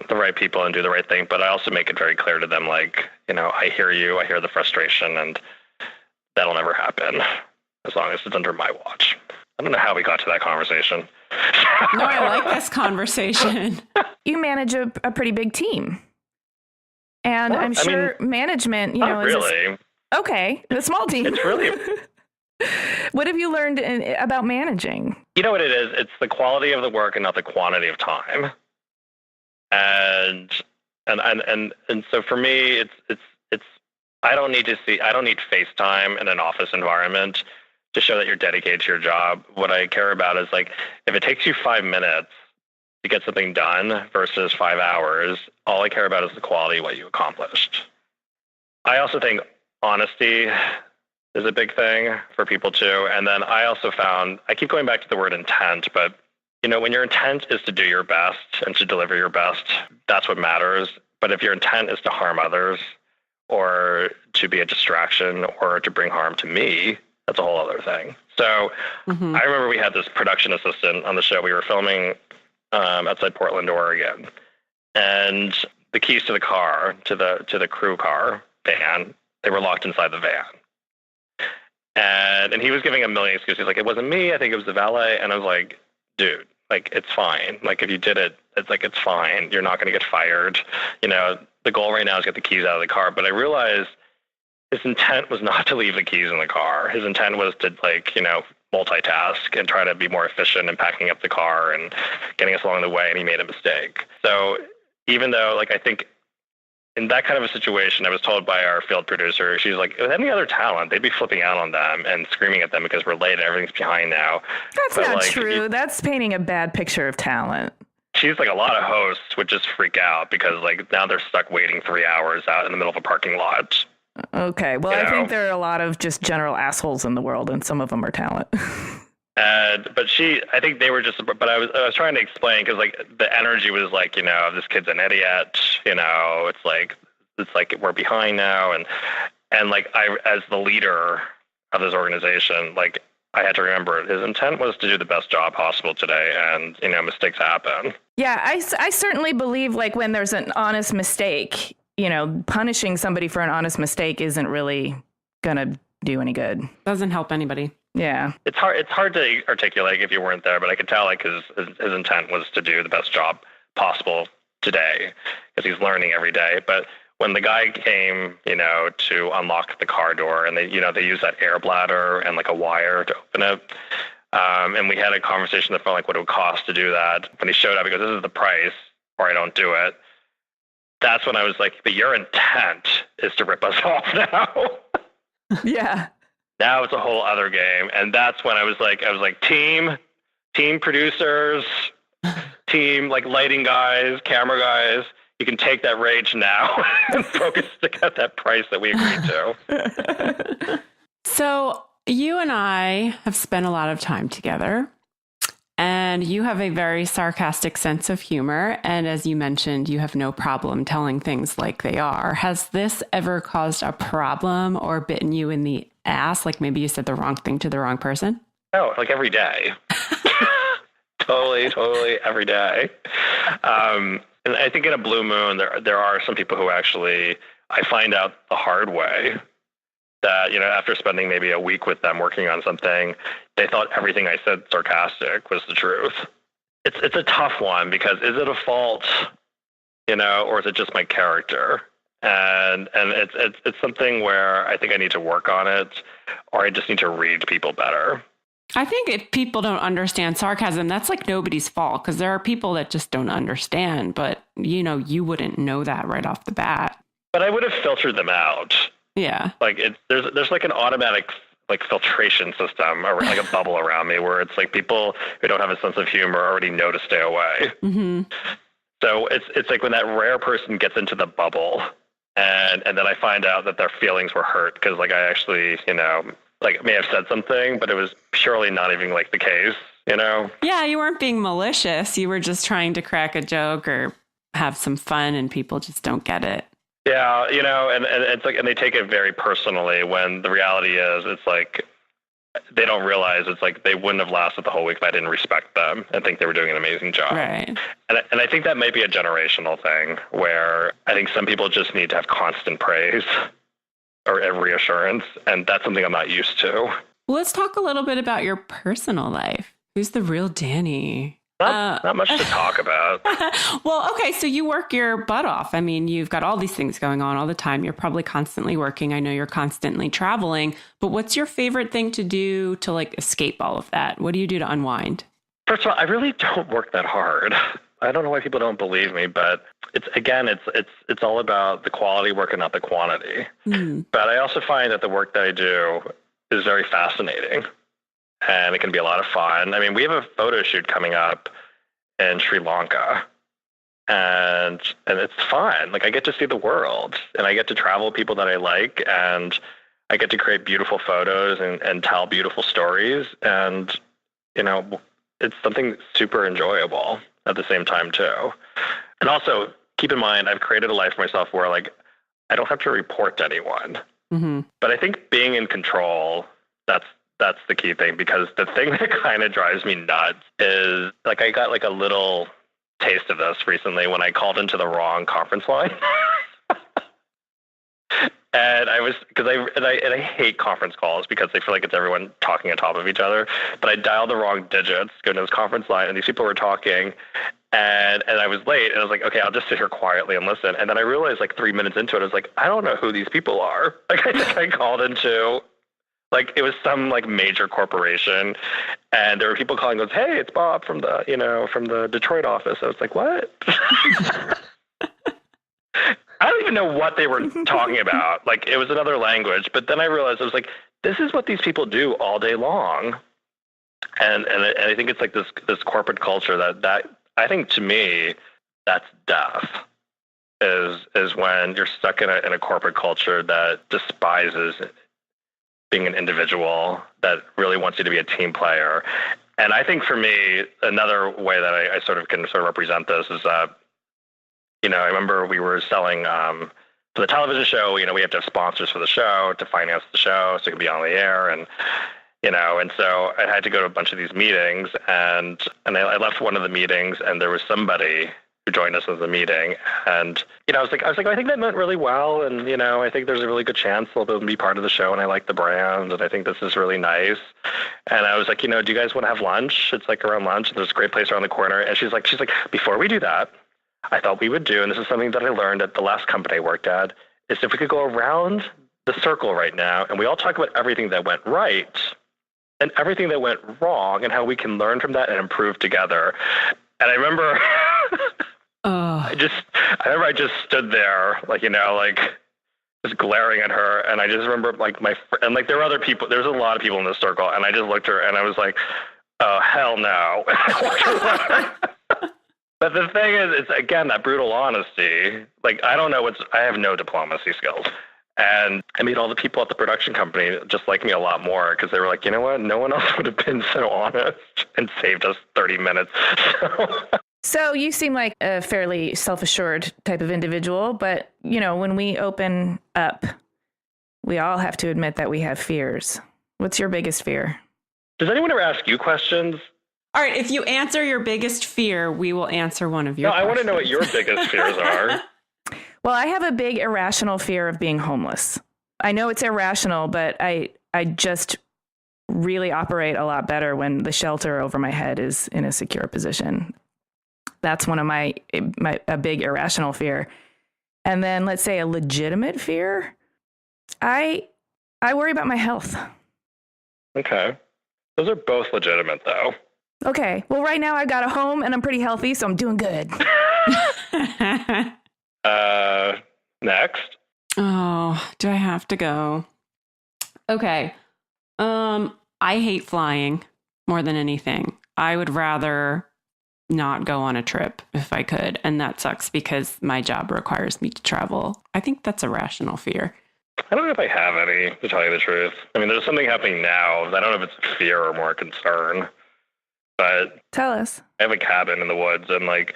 the right people and do the right thing. But I also make it very clear to them, like, I hear you, I hear the frustration, and that'll never happen as long as it's under my watch. I don't know how we got to that conversation. No, I like this conversation. You manage a pretty big team. And I'm sure management, not really. Okay, the small team. It's really... What have you learned about managing? You know what it is? It's the quality of the work and not the quantity of time. And so for me, it's I don't need FaceTime in an office environment to show that you're dedicated to your job. What I care about is, like, if it takes you 5 minutes to get something done versus 5 hours, all I care about is the quality of what you accomplished. I also think honesty is a big thing for people too. And then I also found, I keep going back to the word intent, but when your intent is to do your best and to deliver your best, that's what matters. But if your intent is to harm others or to be a distraction or to bring harm to me, that's a whole other thing. So I remember we had this production assistant on the show. We were filming outside Portland, Oregon, and the keys to the car, to the crew car van, they were locked inside the van. And he was giving a million excuses. He's like, it wasn't me. I think it was the valet. And I was like, dude, like, it's fine. Like, if you did it, it's fine. You're not going to get fired. The goal right now is to get the keys out of the car. But I realized his intent was not to leave the keys in the car. His intent was to, multitask and try to be more efficient in packing up the car and getting us along the way. And he made a mistake. So even though, I think in that kind of a situation, I was told by our field producer, she's like, with any other talent, they'd be flipping out on them and screaming at them because we're late and everything's behind now. That's not true. That's painting a bad picture of talent. She's like, a lot of hosts would just freak out because, now they're stuck waiting 3 hours out in the middle of a parking lot. Okay. Well, I think there are a lot of just general assholes in the world, and some of them are talent. But I think they were just, but I was trying to explain because, the energy was this kid's an idiot, it's like we're behind now. And I, as the leader of this organization, I had to remember his intent was to do the best job possible today. And, mistakes happen. Yeah. I certainly believe, when there's an honest mistake, punishing somebody for an honest mistake isn't really going to do any good. Doesn't help anybody. Yeah. It's hard to articulate if you weren't there, but I could tell his intent was to do the best job possible today because he's learning every day. But when the guy came, to unlock the car door and they use that air bladder and a wire to open it. And we had a conversation that felt like what it would cost to do that. When he showed up, he goes, this is the price or I don't do it. That's when I was like, but your intent is to rip us off now. Yeah. Now it's a whole other game. And that's when I was like, team producers, team, lighting guys, camera guys, you can take that rage now and focus to get that price that we agreed to. So you and I have spent a lot of time together. And you have a very sarcastic sense of humor. And as you mentioned, you have no problem telling things like they are. Has this ever caused a problem or bitten you in the ass? Maybe you said the wrong thing to the wrong person? Oh, every day. Totally every day. And I think in a blue moon, there are some people who actually, I find out the hard way that, after spending maybe a week with them working on something, they thought everything I said sarcastic was the truth. It's a tough one because is it a fault, or is it just my character? And it's something where I think I need to work on it, or I just need to read people better. I think if people don't understand sarcasm, that's like nobody's fault, because there are people that just don't understand. But, you wouldn't know that right off the bat. But I would have filtered them out. Yeah. Like there's like an automatic like filtration system, or like a bubble around me, where it's like people who don't have a sense of humor already know to stay away. Mm-hmm. So it's like when that rare person gets into the bubble, and then I find out that their feelings were hurt because like I actually, like may have said something, but it was purely not even like the case, Yeah, you weren't being malicious. You were just trying to crack a joke or have some fun, and people just don't get it. Yeah, and it's like, and they take it very personally, when the reality is it's like they don't realize it's like they wouldn't have lasted the whole week if I didn't respect them and think they were doing an amazing job. Right. And I think that might be a generational thing, where I think some people just need to have constant praise or reassurance, and that's something I'm not used to. Well, let's talk a little bit about your personal life. Who's the real Danny? Not much to talk about. Well, okay, so you work your butt off. I mean, you've got all these things going on all the time. You're probably constantly working. I know you're constantly traveling. But what's your favorite thing to do to like escape all of that? What do you do to unwind? First of all, I really don't work that hard. I don't know why people don't believe me, but it's all about the quality work and not the quantity. Mm. But I also find that the work that I do is very fascinating. And it can be a lot of fun. I mean, we have a photo shoot coming up in Sri Lanka, and it's fun. Like, I get to see the world, and I get to travel with people that I like, and I get to create beautiful photos and tell beautiful stories. And, it's something super enjoyable at the same time too. And also keep in mind, I've created a life for myself where like, I don't have to report to anyone, mm-hmm. But I think being in control, that's the key thing, because the thing that kind of drives me nuts is like I got like a little taste of this recently when I called into the wrong conference line. And I hate conference calls because I feel like it's everyone talking on top of each other. But I dialed the wrong digits going to this conference line, and these people were talking, and I was late, and I was like, okay, I'll just sit here quietly and listen. And then I realized like 3 minutes into it, I was like, I don't know who these people are. Like I think I called into like it was some like major corporation, and there were people calling, goes, hey, it's Bob from the Detroit office. I was like, what? I don't even know what they were talking about. Like it was another language, but then I realized I was like, this is what these people do all day long. And I think it's like this corporate culture that I think to me, that's death is when you're stuck in a corporate culture that despises being an individual, that really wants you to be a team player. And I think for me, another way that I sort of can represent this is that, I remember we were selling for the television show, we have to have sponsors for the show to finance the show so it can be on the air. And, and so I had to go to a bunch of these meetings, and I left one of the meetings, and there was somebody who joined us as a meeting. And, I was like, I think that went really well. And, I think there's a really good chance they'll be able to be part of the show. And I like the brand, and I think this is really nice. And I was like, do you guys want to have lunch? It's like around lunch, and there's a great place around the corner. And she's like, before we do that, I thought we would do, and this is something that I learned at the last company I worked at, is if we could go around the circle right now, and we all talk about everything that went right and everything that went wrong, and how we can learn from that and improve together. And I remember, I just stood there, just glaring at her. And I just remember, there were other people. There was a lot of people in this circle, and I just looked at her, and I was like, "Oh hell no!" But the thing is, it's again that brutal honesty. Like I don't know I have no diplomacy skills. And I made all the people at the production company just like me a lot more, because they were like, you know what? No one else would have been so honest and saved us 30 minutes. So you seem like a fairly self-assured type of individual, but, when we open up, we all have to admit that we have fears. What's your biggest fear? Does anyone ever ask you questions? All right, if you answer your biggest fear, we will answer one of your questions. I want to know what your biggest fears are. Well, I have a big irrational fear of being homeless. I know it's irrational, but I just really operate a lot better when the shelter over my head is in a secure position. That's one of a big irrational fear. And then let's say a legitimate fear. I worry about my health. Okay. Those are both legitimate, though. Okay. Well, right now I got a home and I'm pretty healthy, so I'm doing good. Next. Oh, do I have to go? Okay. I hate flying more than anything. I would rather not go on a trip if I could. And that sucks because my job requires me to travel. I think that's a rational fear. I don't know if I have any, to tell you the truth. I mean, there's something happening now. I don't know if it's a fear or more concern. But tell us. I have a cabin in the woods, and like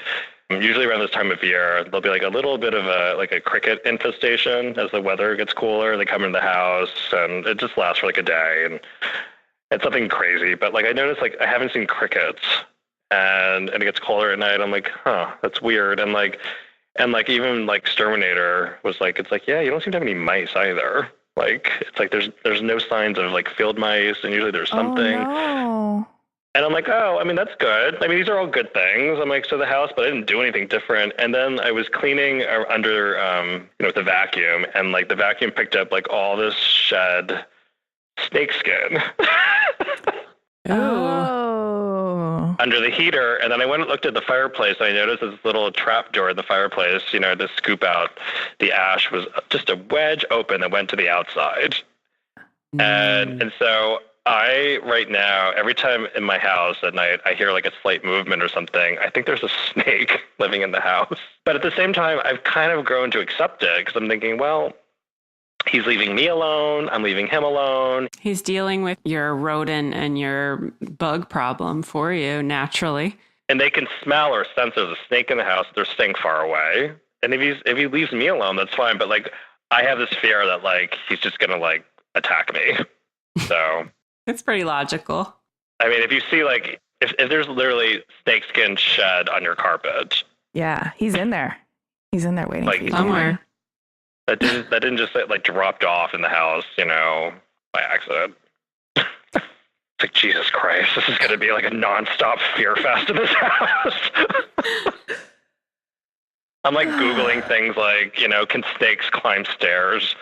usually around this time of year, there'll be like a little bit of a cricket infestation as the weather gets cooler. They come into the house, and it just lasts for like a day, and it's something crazy. But like I noticed, like I haven't seen crickets, and it gets colder at night. I'm like, huh, that's weird. And even like Exterminator was like, it's like, yeah, you don't seem to have any mice either. Like it's like there's no signs of like field mice, and usually there's something. Oh, no. And I'm like, oh, I mean, that's good. I mean, these are all good things. I'm like, to the house, but I didn't do anything different. And then I was cleaning under, with the vacuum, and like the vacuum picked up like all this shed snake skin under the heater. And then I went and looked at the fireplace, and I noticed this little trap door in the fireplace, to scoop out the ash was just a wedge open that went to the outside. And so right now, every time in my house at night, I hear like a slight movement or something, I think there's a snake living in the house. But at the same time, I've kind of grown to accept it because I'm thinking, well, he's leaving me alone. I'm leaving him alone. He's dealing with your rodent and your bug problem for you naturally. And they can smell or sense there's a snake in the house. They're staying far away. And if he leaves me alone, that's fine. But like, I have this fear that like, he's just going to like attack me. So... It's pretty logical. I mean, if you see like if there's literally snakeskin shed on your carpet, yeah, he's in there. He's in there waiting like, for you somewhere. That didn't just like dropped off in the house, by accident. It's like, Jesus Christ, this is going to be like a nonstop fear fest in this house. I'm like Googling things like, can snakes climb stairs?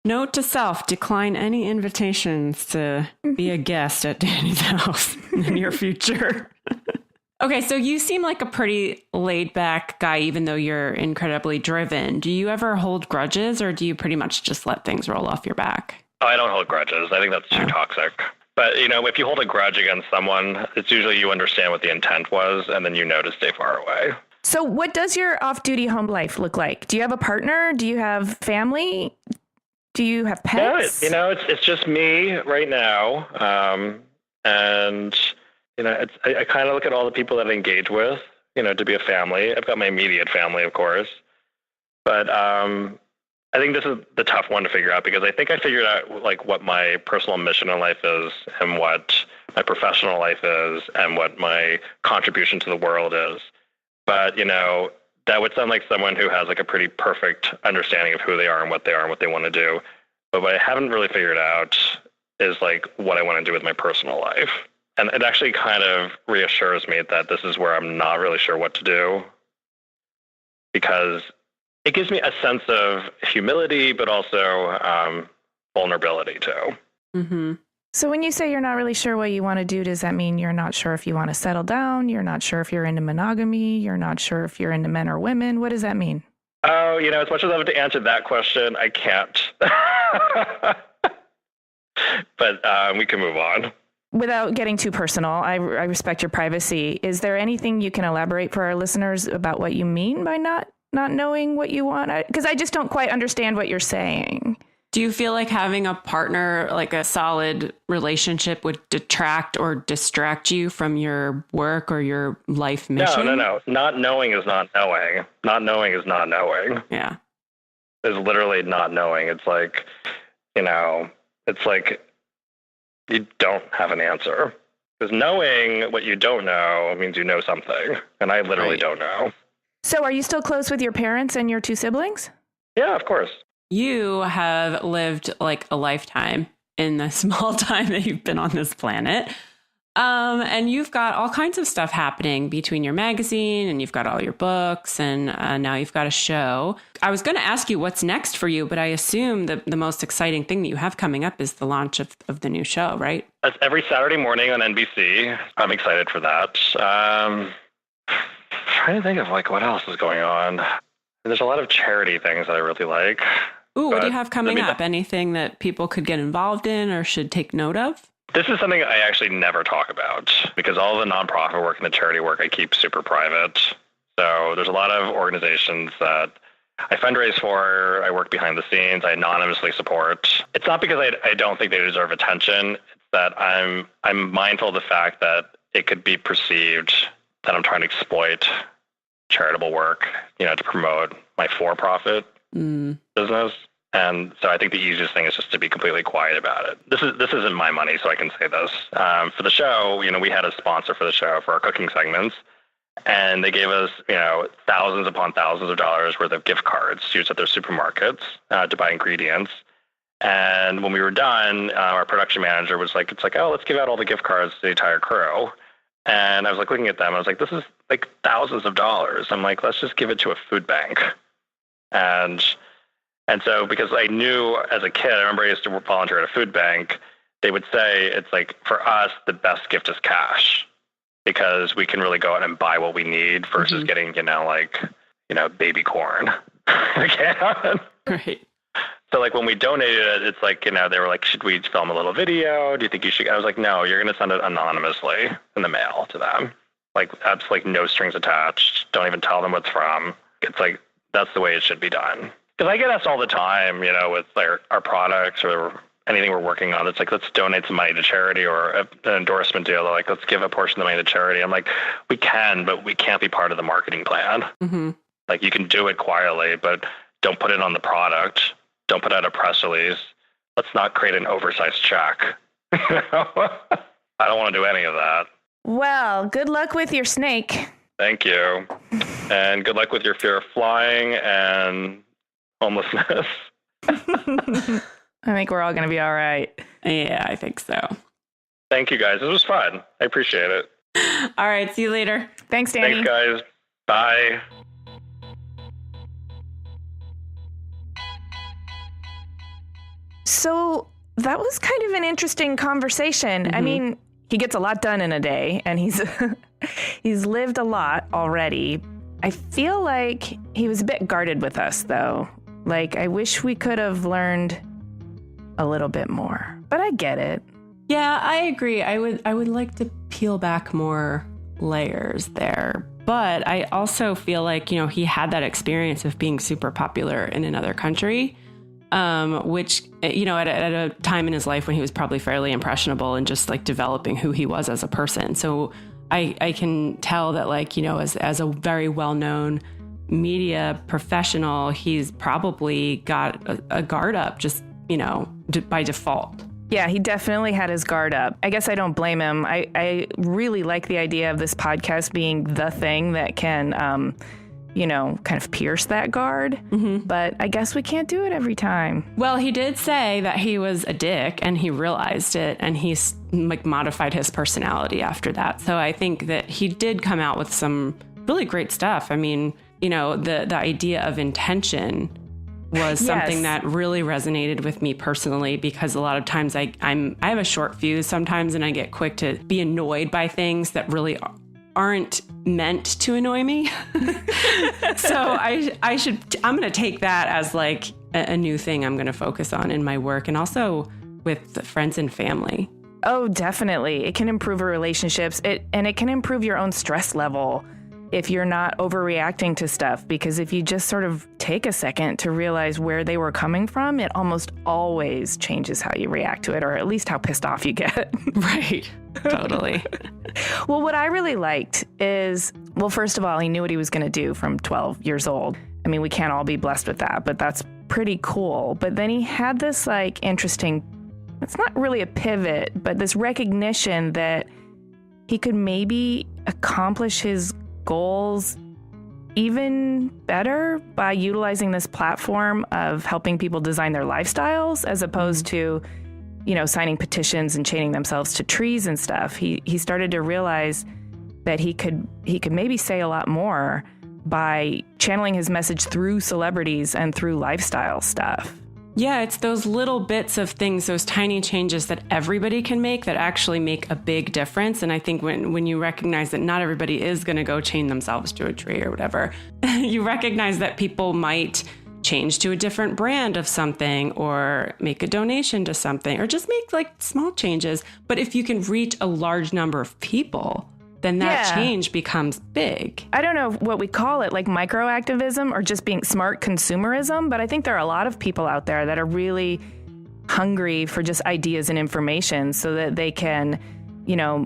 Note to self, decline any invitations to be a guest at Danny's house in the near future. Okay, so you seem like a pretty laid back guy, even though you're incredibly driven. Do you ever hold grudges, or do you pretty much just let things roll off your back? Oh, I don't hold grudges. I think that's too toxic. But, if you hold a grudge against someone, it's usually you understand what the intent was, and then you know to stay far away. So what does your off-duty home life look like? Do you have a partner? Do you have family? Do you have pets? No, it's just me right now. And, I kind of look at all the people that I engage with, to be a family. I've got my immediate family, of course. But I think this is the tough one to figure out, because I think I figured out like what my personal mission in life is and what my professional life is and what my contribution to the world is. But, that would sound like someone who has like a pretty perfect understanding of who they are and what they want to do. But what I haven't really figured out is like what I want to do with my personal life. And it actually kind of reassures me that this is where I'm not really sure what to do, because it gives me a sense of humility, but also vulnerability too. Mm-hmm. So when you say you're not really sure what you want to do, does that mean you're not sure if you want to settle down? You're not sure if you're into monogamy? You're not sure if you're into men or women? What does that mean? Oh, as much as I have to answer that question, I can't. But we can move on. Without getting too personal, I respect your privacy. Is there anything you can elaborate for our listeners about what you mean by not knowing what you want? Because I just don't quite understand what you're saying. Do you feel like having a partner, like a solid relationship, would detract or distract you from your work or your life mission? No. Not knowing is not knowing. Not knowing is not knowing. Yeah. It's literally not knowing. It's like, it's like you don't have an answer. Because knowing what you don't know means you know something. And I literally don't know. So are you still close with your parents and your two siblings? Yeah, of course. You have lived like a lifetime in the small time that you've been on this planet. And you've got all kinds of stuff happening between your magazine and you've got all your books and now you've got a show. I was going to ask you what's next for you, but I assume that the most exciting thing that you have coming up is the launch of the new show, right? That's every Saturday morning on NBC. I'm excited for that. Trying to think of what else is going on. There's a lot of charity things that I really like. Ooh, what do you have coming up? Anything that people could get involved in or should take note of? This is something I actually never talk about because all the nonprofit work and the charity work I keep super private. So there's a lot of organizations that I fundraise for, I work behind the scenes, I anonymously support. It's not because I don't think they deserve attention. It's that I'm mindful of the fact that it could be perceived that I'm trying to exploit charitable work, to promote my for-profit business. And so I think the easiest thing is just to be completely quiet about it. This isn't my money, so I can say this. For the show, we had a sponsor for the show for our cooking segments, and they gave us, thousands upon thousands of dollars worth of gift cards used at their supermarkets to buy ingredients. And when we were done, our production manager was like, oh, let's give out all the gift cards to the entire crew. And I was looking at them, I was like, this is thousands of dollars. I'm like, let's just give it to a food bank. And so because I knew as a kid, I remember I used to volunteer at a food bank, they would say it's for us, the best gift is cash because we can really go out and buy what we need versus getting, baby corn. Right. So when we donated it, it's they were like, should we film a little video? Do you think you should? I was like, no, you're going to send it anonymously in the mail to them. That's no strings attached. Don't even tell them what's from. It's that's the way it should be done. Because I get asked all the time, with our products or anything we're working on. It's let's donate some money to charity or an endorsement deal. They're let's give a portion of the money to charity. I'm like, we can, but we can't be part of the marketing plan. Mm-hmm. You can do it quietly, but don't put it on the product. Don't put out a press release. Let's not create an oversized check. I don't want to do any of that. Well, good luck with your snake. Thank you. And good luck with your fear of flying and homelessness. I think we're all going to be all right. Yeah, I think so. Thank you, guys. This was fun. I appreciate it. All right. See you later. Thanks, Danny. Thanks, guys. Bye. So that was kind of an interesting conversation. Mm-hmm. I mean, he gets a lot done in a day, and he's lived a lot already. I feel like he was a bit guarded with us, though. I wish we could have learned a little bit more, but I get it. Yeah, I agree. I would like to peel back more layers there. But I also feel like, he had that experience of being super popular in another country, which, at a time in his life when he was probably fairly impressionable and just developing who he was as a person. So I can tell that as a very well-known media professional, he's probably got a guard up just, by default. Yeah, he definitely had his guard up. I guess I don't blame him. I really like the idea of this podcast being the thing that can, kind of pierce that guard. Mm-hmm. But I guess we can't do it every time. Well, he did say that he was a dick and he realized it and he's modified his personality after that. So I think that he did come out with some really great stuff. I mean, the idea of intention was something that really resonated with me personally, because a lot of times I have a short fuse sometimes and I get quick to be annoyed by things that really aren't meant to annoy me. So I'm going to take that as a new thing I'm going to focus on in my work and also with friends and family. Oh, definitely. It can improve your relationships. It can improve your own stress level if you're not overreacting to stuff, because if you just sort of take a second to realize where they were coming from, it almost always changes how you react to it, or at least how pissed off you get. Right. Totally. Well, what I really liked is, first of all, he knew what he was going to do from 12 years old. I mean, we can't all be blessed with that, but that's pretty cool. But then he had this interesting, it's not really a pivot, but this recognition that he could maybe accomplish his goals even better by utilizing this platform of helping people design their lifestyles, as opposed to, signing petitions and chaining themselves to trees and stuff, he started to realize that he could maybe say a lot more by channeling his message through celebrities and through lifestyle stuff. Yeah, it's those little bits of things, those tiny changes that everybody can make that actually make a big difference. And I think when you recognize that not everybody is going to go chain themselves to a tree or whatever, you recognize that people might change to a different brand of something or make a donation to something or just make like small changes. But if you can reach a large number of people, then that change becomes big. I don't know what we call it, like microactivism or just being smart consumerism, but I think there are a lot of people out there that are really hungry for just ideas and information so that they can,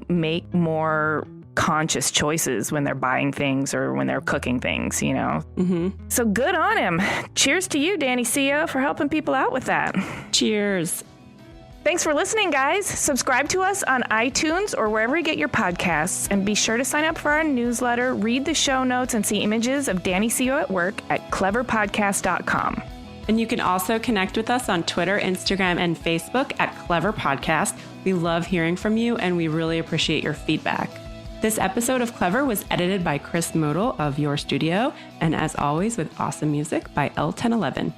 make more conscious choices when they're buying things or when they're cooking things, Mm-hmm. So good on him. Cheers to you, Danny Seo, for helping people out with that. Cheers. Thanks for listening, guys. Subscribe to us on iTunes or wherever you get your podcasts, and be sure to sign up for our newsletter, read the show notes, and see images of Danny Seo at work at cleverpodcast.com. And you can also connect with us on Twitter, Instagram, and Facebook at Clever Podcast. We love hearing from you, and we really appreciate your feedback. This episode of Clever was edited by Chris Modl of Yore Studio, and as always, with awesome music by L1011.